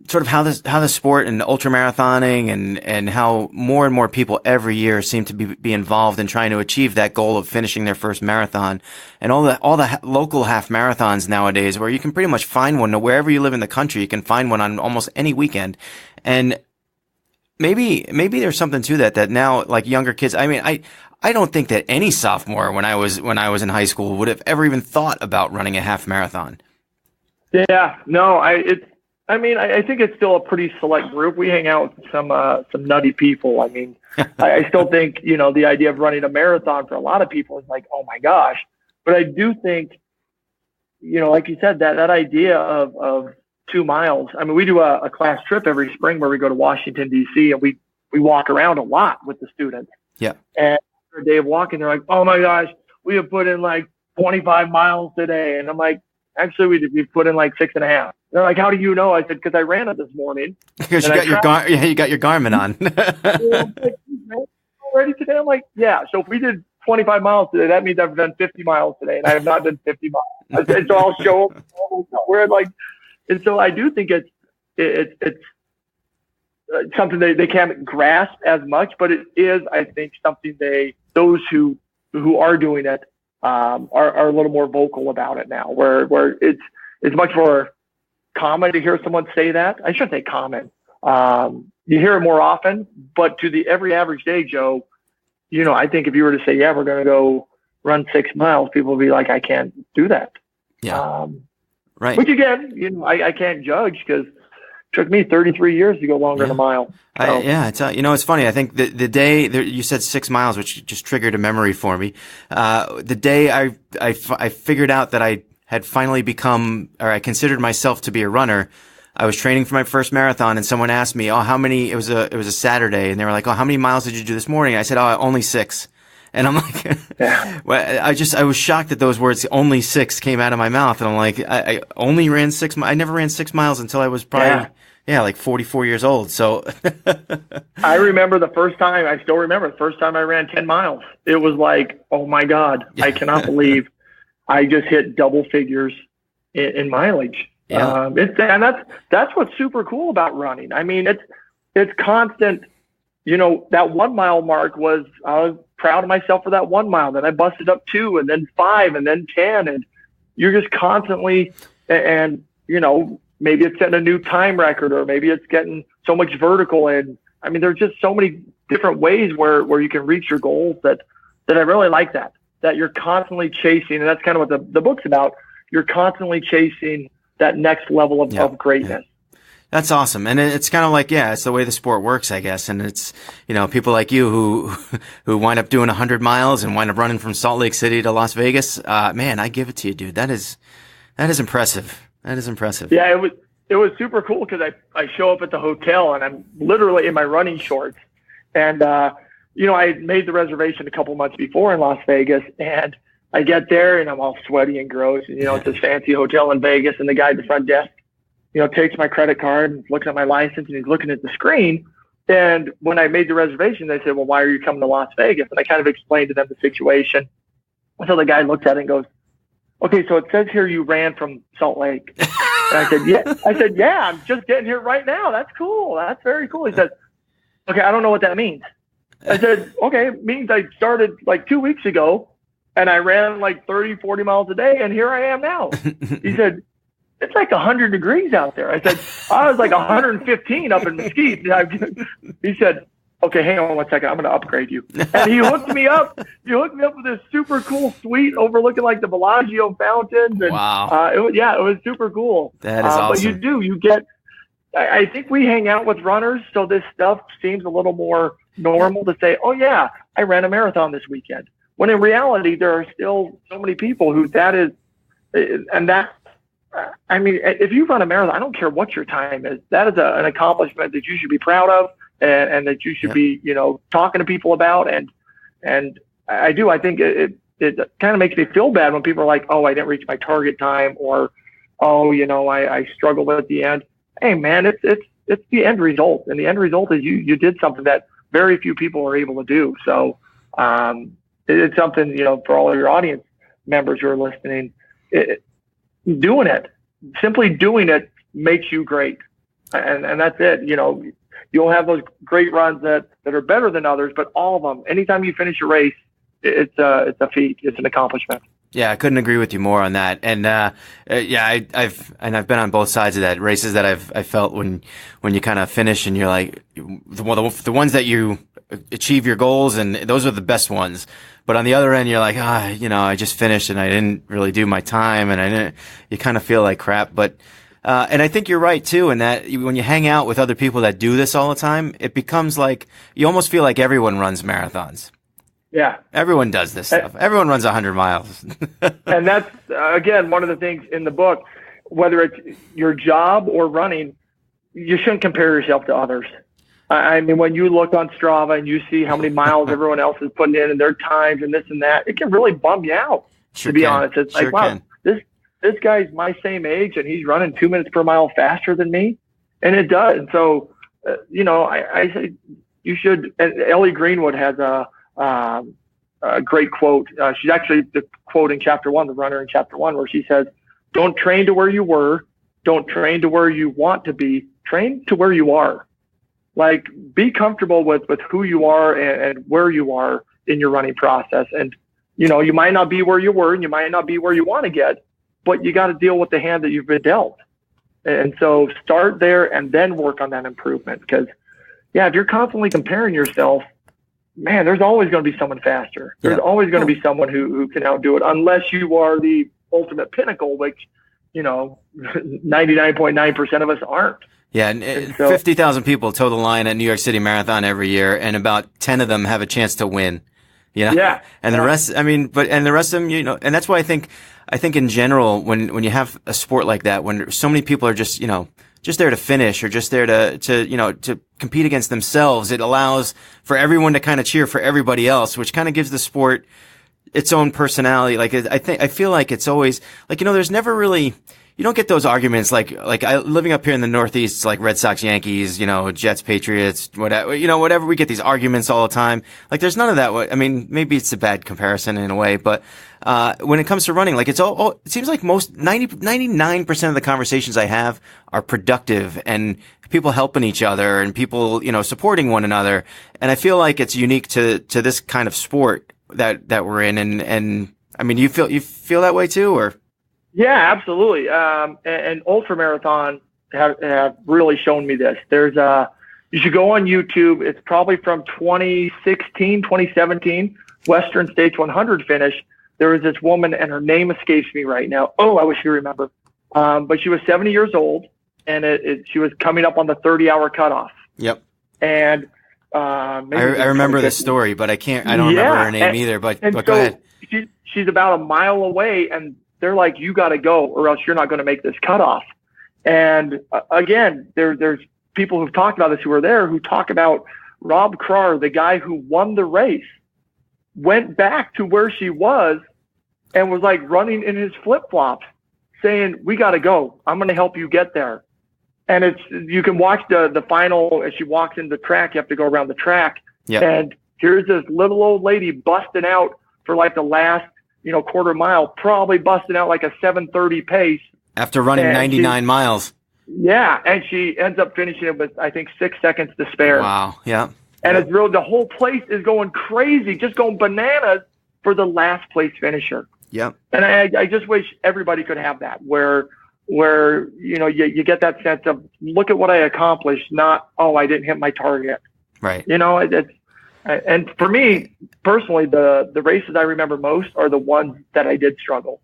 sort of how the sport and ultra marathoning and how more and more people every year seem to be involved in trying to achieve that goal of finishing their first marathon, and all the local half marathons nowadays, where you can pretty much find one wherever you live in the country. You can find one on almost any weekend. And maybe there's something to that now, like younger kids. I mean, I don't think that any sophomore when I was in high school would have ever even thought about running a half marathon. Yeah, no, I think it's still a pretty select group. We hang out with some nutty people. I mean, I still think, you know, the idea of running a marathon for a lot of people is like, oh my gosh. But I do think, you know, like you said, that idea of 2 miles. I mean, we do a class trip every spring where we go to Washington, D.C., and we walk around a lot with the students. Yeah. And after a day of walking, they're like, oh my gosh, we have put in like 25 miles today. And I'm like, actually, we put in like 6.5. They're like, how do you know? I said, because I ran it this morning. Because you got your Garmin on. Already today? I'm like, yeah. So if we did 25 miles today, that means I've done 50 miles today, and I have not done 50 miles. And so I'll show them. We're like, and so I do think it's something they can't grasp as much, but it is, I think, something those who are doing it are a little more vocal about it now, where it's much more common to hear someone say that. I shouldn't say common. You hear it more often, but to the every average day, Joe, you know, I think if you were to say, yeah, we're going to go run 6 miles, people would be like, I can't do that. Yeah. Right. Which again, you know, I can't judge, because it took me 33 years to go longer than a mile. So. It's you know, it's funny. I think the day you said 6 miles, which just triggered a memory for me. The day I figured out that I had finally become, or I considered myself to be a runner, I was training for my first marathon, and someone asked me, how many, it was a Saturday, and they were like, how many miles did you do this morning? I said, only 6. And I'm like, well, I was shocked that those words, only 6, came out of my mouth. And I'm like, I only ran 6 miles. I never ran 6 miles until I was probably, like 44 years old. So I remember the first time, I still remember the first time I ran 10 miles. It was like, oh my God, I cannot believe I just hit double figures in mileage. Yeah. And that's what's super cool about running. I mean, it's constant. You know, that 1 mile mark I was proud of myself for that 1 mile. Then I busted up 2, and then 5, and then 10. And you're just constantly, and you know, maybe it's getting a new time record, or maybe it's getting so much vertical. And I mean, there's just so many different ways where you can reach your goals that I really like that you're constantly chasing. And that's kind of what the book's about. You're constantly chasing that next level of greatness. Yeah. That's awesome. And it's kind of like, it's the way the sport works, I guess. And it's, you know, people like you who wind up doing 100 miles and wind up running from Salt Lake City to Las Vegas. Man, I give it to you, dude. That is impressive. That is impressive. Yeah, it was super cool, because I show up at the hotel and I'm literally in my running shorts. And, you know, I had made the reservation a couple months before in Las Vegas, and I get there and I'm all sweaty and gross. And, you know, it's this fancy hotel in Vegas, and the guy at the front desk, you know, takes my credit card and looks at my license, and he's looking at the screen. And when I made the reservation, they said, well, why are you coming to Las Vegas? And I kind of explained to them the situation. So the guy looked at it and goes, okay, so it says here you ran from Salt Lake. And I said, yeah. I'm just getting here right now. That's cool. That's very cool. He said, okay, I don't know what that means. I said, okay, it means I started like 2 weeks ago and I ran like 30, 40 miles a day, and here I am now. He said, it's like 100 degrees out there. I said, I was like 115 up in Mesquite. He said, okay, hang on one second. I'm going to upgrade you. And he hooked me up. He hooked me up with this super cool suite overlooking like the Bellagio fountains. And, wow. It was super cool. That is awesome. But you get, I think we hang out with runners, so this stuff seems a little more normal to say, oh yeah, I ran a marathon this weekend. When in reality, there are still so many people who I mean, if you run a marathon, I don't care what your time is. That is an accomplishment that you should be proud of, and that you should be, talking to people about. And I think it kind of makes me feel bad when people are like, oh, I didn't reach my target time, or, oh, I struggled at the end. Hey man, it's the end result. And the end result is you did something that very few people are able to do. So, it's something, for all of your audience members who are listening, simply doing it makes you great. And that's it. You'll have those great runs that are better than others, but all of them, anytime you finish a race, it's a feat. It's an accomplishment. Yeah, I couldn't agree with you more on that. And I've been on both sides of that. Races that I felt when you kind of finish and you're like, the ones that you achieve your goals, and those are the best ones. But on the other end, you're like, I just finished and I didn't really do my time, and you kind of feel like crap. But and I think you're right too, in that when you hang out with other people that do this all the time, it becomes like you almost feel like everyone runs marathons. Yeah. Everyone does this stuff. Everyone runs 100 miles. And that's, again, one of the things in the book, whether it's your job or running, you shouldn't compare yourself to others. I mean, when you look on Strava and you see how many miles everyone else is putting in and their times and this and that, it can really bum you out, to be honest. It's like, wow, this guy's my same age and he's running 2 minutes per mile faster than me. And it does. And so, I say you should, and Ellie Greenwood has a great quote. She's actually the quote in chapter 1, the runner in chapter 1, where she says, don't train to where you were. Don't train to where you want to be. Train to where you are. Like, be comfortable with who you are and where you are in your running process. And, you might not be where you were and you might not be where you want to get, but you got to deal with the hand that you've been dealt. And so start there and then work on that improvement. Because, if you're constantly comparing yourself, man, there's always going to be someone faster. There's always going to be someone who can outdo it, unless you are the ultimate pinnacle, which, 99.9% of us aren't. Yeah, and so, 50,000 people toe the line at New York City Marathon every year, and about 10 of them have a chance to win. Yeah. And the rest, and the rest of them, and that's why I think in general, when you have a sport like that, when so many people are just there to finish or just there to compete against themselves, it allows for everyone to kind of cheer for everybody else, which kind of gives the sport its own personality. Like, I feel like it's always like, there's never really, you don't get those arguments like living up here in the Northeast, it's like Red Sox, Yankees, Jets, Patriots, whatever. We get these arguments all the time. Like, there's none of that. I mean, maybe it's a bad comparison in a way, but when it comes to running, like, it seems like 99% of the conversations I have are productive and people helping each other and people, supporting one another. And I feel like it's unique to this kind of sport that we're in. And I mean, you feel that way too, or? Yeah, absolutely. And ultramarathon have really shown me this. You should go on YouTube. It's probably from 2016, 2017, Western States 100 finish. There was this woman, and her name escapes me right now. Oh, I wish you remember. But she was 70 years old, and she was coming up on the 30-hour cutoff. Yep. And I remember the story, but I don't remember her name either. But go ahead. She's about a mile away, and they're like, you got to go or else you're not going to make this cutoff. And again, there's people who've talked about this who were there who talk about Rob Krar, the guy who won the race, went back to where she was and was like running in his flip-flops saying, we got to go. I'm going to help you get there. And you can watch the final as she walks into the track. You have to go around the track. Yep. And here's this little old lady busting out for like the last, quarter mile, probably busting out like a 7:30 pace. After running 99 miles. Yeah. And she ends up finishing it with, I think, 6 seconds to spare. Wow. Yeah. And it's real. The whole place is going crazy, just going bananas for the last place finisher. Yep. And I just wish everybody could have that where you get that sense of, look at what I accomplished, not, oh, I didn't hit my target. Right. And for me personally, the races I remember most are the ones that I did struggle.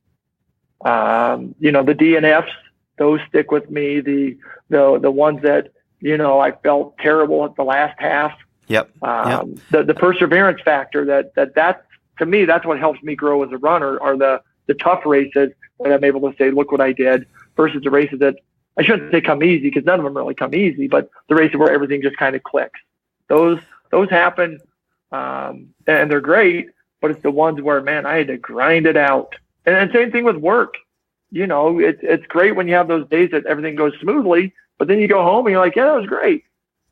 The DNFs, those stick with me. The ones that, I felt terrible at the last half. Yep. The perseverance factor that to me, that's what helps me grow as a runner, are the tough races that I'm able to say, look what I did, versus the races that I shouldn't say come easy, because none of them really come easy, but the races where everything just kind of clicks. Those happen, and they're great, but it's the ones where, man, I had to grind it out. And same thing with work. It's great when you have those days that everything goes smoothly, but then you go home and you're like, yeah, that was great.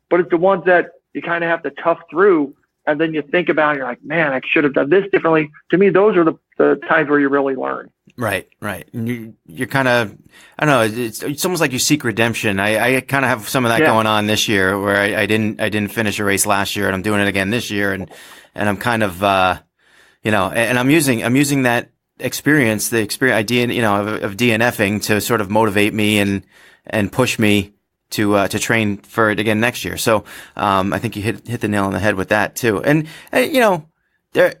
But it's the ones that you kind of have to tough through, and then you think about it, you're like, man, I should have done this differently. To me, those are the times where you really learn. Right. And you're kind of, I don't know, it's almost like you seek redemption. I kind of have some of that going on this year, where I didn't finish a race last year, and I'm doing it again this year, and I'm kind of, and I'm using that experience, the experience idea, of DNFing to sort of motivate me and push me to train for it again next year. So, I think you hit the nail on the head with that too. And the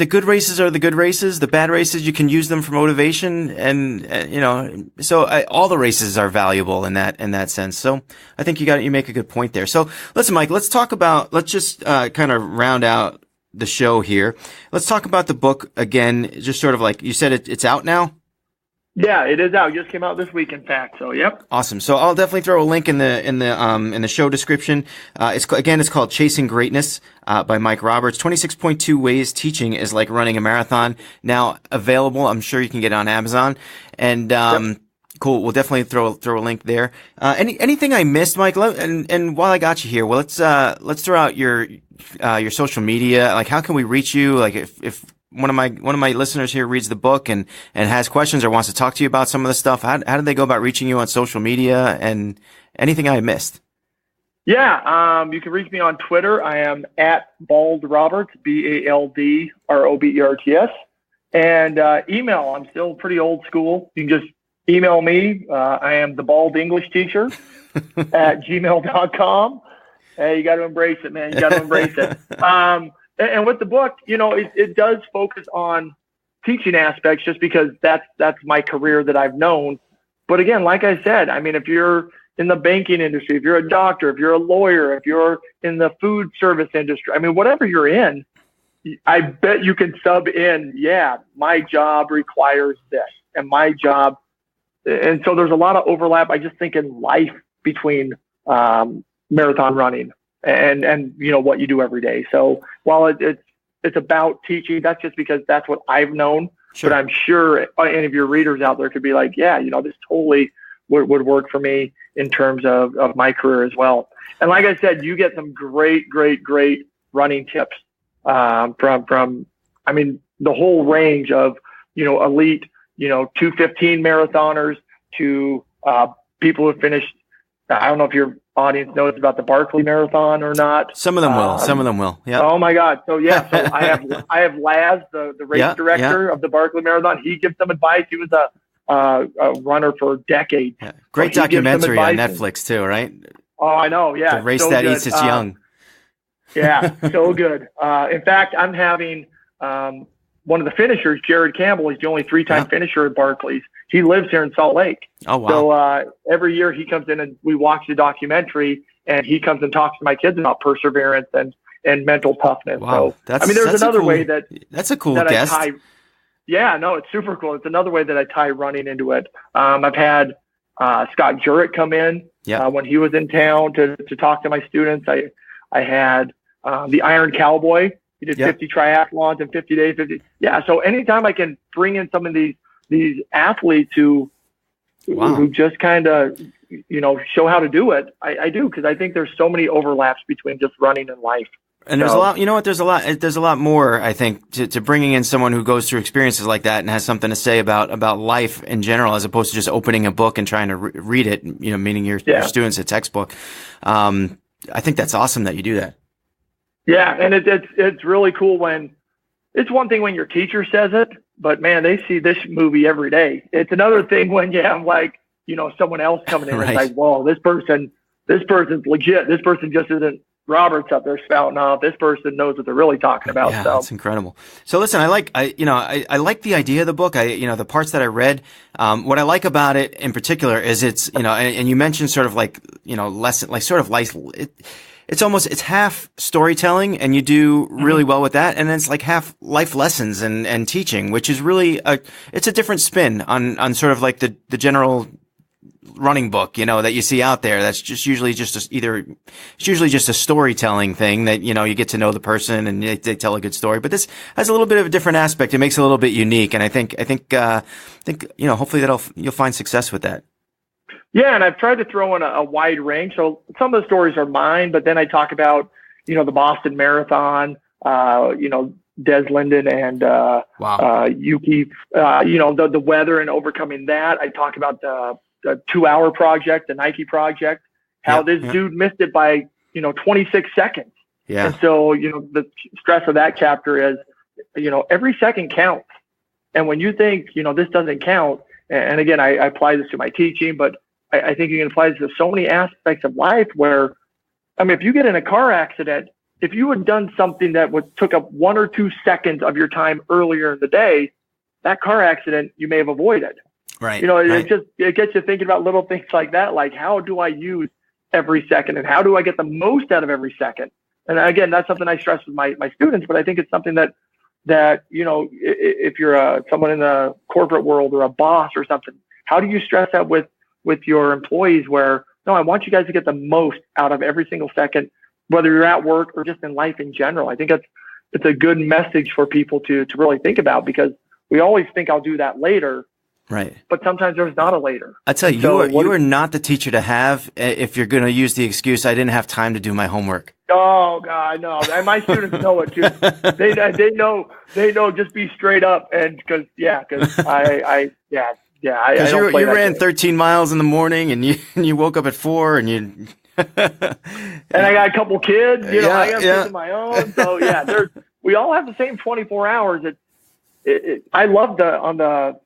good races are the good races. The bad races, you can use them for motivation, and so all the races are valuable in that sense. So I think you make a good point there. So listen, Mike, let's just kind of round out the show here. Let's talk about the book again. Just sort of like you said, it's out now. Yeah, it is out. It just came out this week, in fact. So, yep. Awesome. So I'll definitely throw a link in the show description. It's called Chasing Greatness, by Mike Roberts. 26.2 Ways Teaching is Like Running a Marathon. Now available. I'm sure you can get it on Amazon. And, yep. Cool. We'll definitely throw a link there. Anything I missed, Mike? And while I got you here, well, let's throw out your social media. Like, how can we reach you? Like, if one of my listeners here reads the book and has questions or wants to talk to you about some of the stuff, how do they go about reaching you on social media, and anything I missed? Yeah. You can reach me on Twitter. I am at Bald Roberts, BALDROBERTS, and email. I'm still pretty old school. You can just email me. I am the Bald English Teacher at gmail.com. Hey, you got to embrace it, man. You got to embrace it. And with the book, it does focus on teaching aspects, just because that's my career that I've known. But again, like I said, I mean, if you're in the banking industry, if you're a doctor, if you're a lawyer, if you're in the food service industry, I mean, whatever you're in, I bet you can sub in, yeah, my job requires this, and my job. And so there's a lot of overlap, I just think, in life between marathon running and what you do every day. So while it's about teaching, that's just because that's what I've known. Sure. But I'm sure any of your readers out there could be like, yeah, this totally would work for me in terms of my career as well. And like I said, you get some great running tips from I mean, the whole range of elite 2:15 marathoners to people who finished. I don't know if your audience knows about the Barkley Marathon or not. Some of them will. Some of them will. Yeah. Oh my God. So yeah. So I have Laz, the race director of the Barkley Marathon. He gives some advice. He was a runner for decades. Yeah. Great documentary on Netflix too, right? Oh, I know. Yeah. The race so that good. Eats its young. Yeah. So good. In fact, I'm having one of the finishers, Jared Campbell. He's the only 3-time finisher at Barclays. He lives here in Salt Lake. Oh, wow. So every year he comes in and we watch the documentary, and he comes and talks to my kids about perseverance and mental toughness. Wow. So, there's another way that that's a cool guest. Yeah, no, it's super cool. It's another way that I tie running into it. I've had Scott Jurek come in when he was in town to talk to my students. I had the Iron Cowboy. He did 50 triathlons in 50 days. So anytime I can bring in some of these athletes who just kind of show how to do it, I do, because I think there's so many overlaps between just running and life. And there's a lot, there's a lot more, I think, to bringing in someone who goes through experiences like that and has something to say about life in general, as opposed to just opening a book and trying to read it, meaning your students a textbook. I think that's awesome that you do that. Yeah. And it's really cool it's one thing when your teacher says it, but man, they see this movie every day. It's another thing when you have someone else coming in and like, whoa, this person's legit. This person just isn't Robert's up there spouting off. This person knows what they're really talking about. Yeah, that's incredible. So listen, I like the idea of the book. The parts that I read, what I like about it in particular is it's, and you mentioned sort of lesson, sort of life. It's half storytelling, and you do really well with that. And then it's like half life lessons and teaching, which is really it's a different spin on sort of like the general running book, that you see out there. That's just usually it's usually just a storytelling thing that, you get to know the person and they tell a good story. But this has a little bit of a different aspect. It makes it a little bit unique. And I think, hopefully you'll find success with that. Yeah. And I've tried to throw in a wide range. So some of the stories are mine, but then I talk about, the Boston Marathon, Des Linden and, Yuki, the weather and overcoming that. I talk about the 2-hour project, the Nike project, how this dude missed it by, 26 seconds. Yeah. And so, the stress of that chapter is, every second counts. And when you think, this doesn't count, and again, I apply this to my teaching, but I think you can apply this to so many aspects of life where, if you get in a car accident, if you had done something that took up 1 or 2 seconds of your time earlier in the day, that car accident you may have avoided. Right. It gets you thinking about little things like that. Like, how do I use every second and how do I get the most out of every second? And again, that's something I stress with my students, but I think it's something that, if you're someone in the corporate world or a boss or something, how do you stress that with your employees where, no, I want you guys to get the most out of every single second, whether you're at work or just in life in general. I think it's a good message for people to really think about, because we always think I'll do that later. Right. But sometimes there's not a later. I tell you, you are not the teacher to have if you're going to use the excuse, I didn't have time to do my homework. Oh, God, no. And my students know it, too. They know, just be straight up. And because I you ran 13 miles in the morning and you woke up at 4 and you. And I got a couple kids, I got kids of my own. So, we all have the same 24 hours. I love on the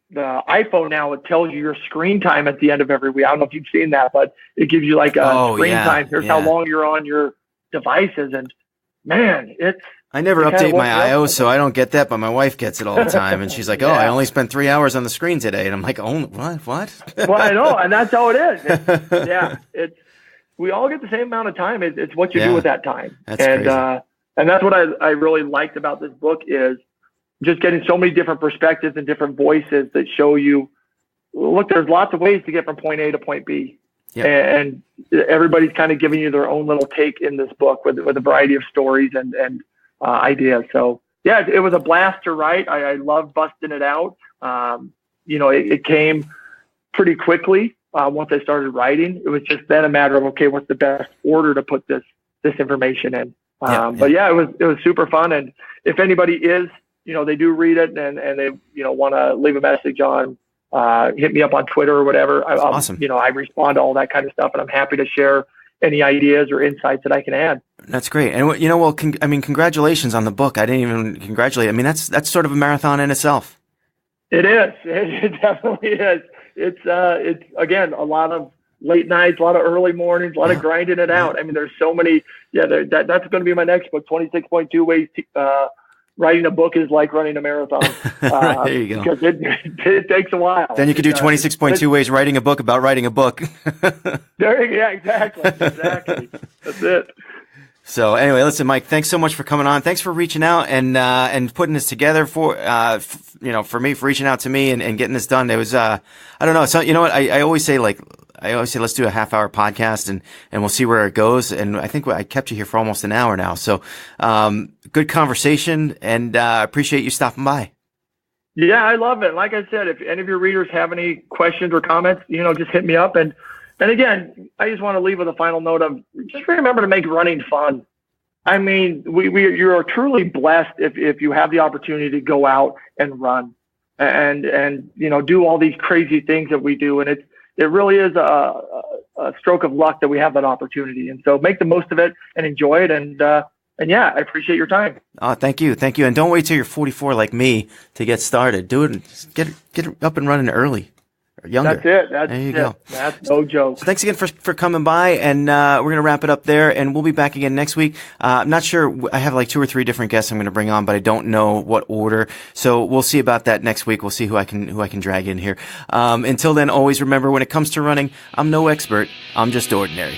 iPhone now, it tells you your screen time at the end of every week. I don't know if you've seen that, but it gives you like a screen time. Here's how long you're on your devices. And man, I never update my iOS, so I don't get that, but my wife gets it all the time. And she's like, I only spent 3 hours on the screen today. And I'm like, oh, what? Well, I know. And that's how it is. We all get the same amount of time. It's what you do with that time. That's crazy. And that's what I really liked about this book is just getting so many different perspectives and different voices that show you, look, there's lots of ways to get from point A to point B. Yep. And everybody's kind of giving you their own little take in this book with a variety of stories and ideas. So it was a blast to write. I loved busting it out. It came pretty quickly once I started writing. It was just then a matter of, okay, what's the best order to put this information in? But it was super fun. And if anybody is, they do read it and they, want to leave a message on, hit me up on Twitter or whatever. Awesome. I respond to all that kind of stuff, and I'm happy to share any ideas or insights that I can add. That's great. And congratulations on the book. I didn't even congratulate. That's sort of a marathon in itself. It is. It definitely is. It's again, a lot of late nights, a lot of early mornings, a lot of grinding it out. There's so many, that's going to be my next book, 26.2 ways writing a book is like running a marathon. There you go. Because it takes a while. Then you could do 26.2 ways writing a book about writing a book. Exactly. That's it. So anyway, listen, Mike, thanks so much for coming on. Thanks for reaching out and putting this together for me, for reaching out to me and getting this done. It was, I don't know. So, you know what? I always say, let's do a half-hour podcast and we'll see where it goes. And I think I kept you here for almost an hour now. So, good conversation, and I appreciate you stopping by. Yeah, I love it. Like I said, if any of your readers have any questions or comments, just hit me up. And And again, I just want to leave with a final note of just remember to make running fun. I mean, you are truly blessed if you have the opportunity to go out and run and do all these crazy things that we do. And it really is a stroke of luck that we have that opportunity. And so make the most of it and enjoy it. And yeah, I appreciate your time. Oh, thank you. Thank you. And don't wait till you're 44 like me to get started. Do it. Get it up and running early. Younger. That's it. There you go. That's no joke. So thanks again for coming by, and we're going to wrap it up there, and we'll be back again next week. I'm not sure. I have like 2 or 3 different guests I'm going to bring on, but I don't know what order. So we'll see about that next week. We'll see who I can drag in here. Until then, always remember, when it comes to running, I'm no expert. I'm just ordinary.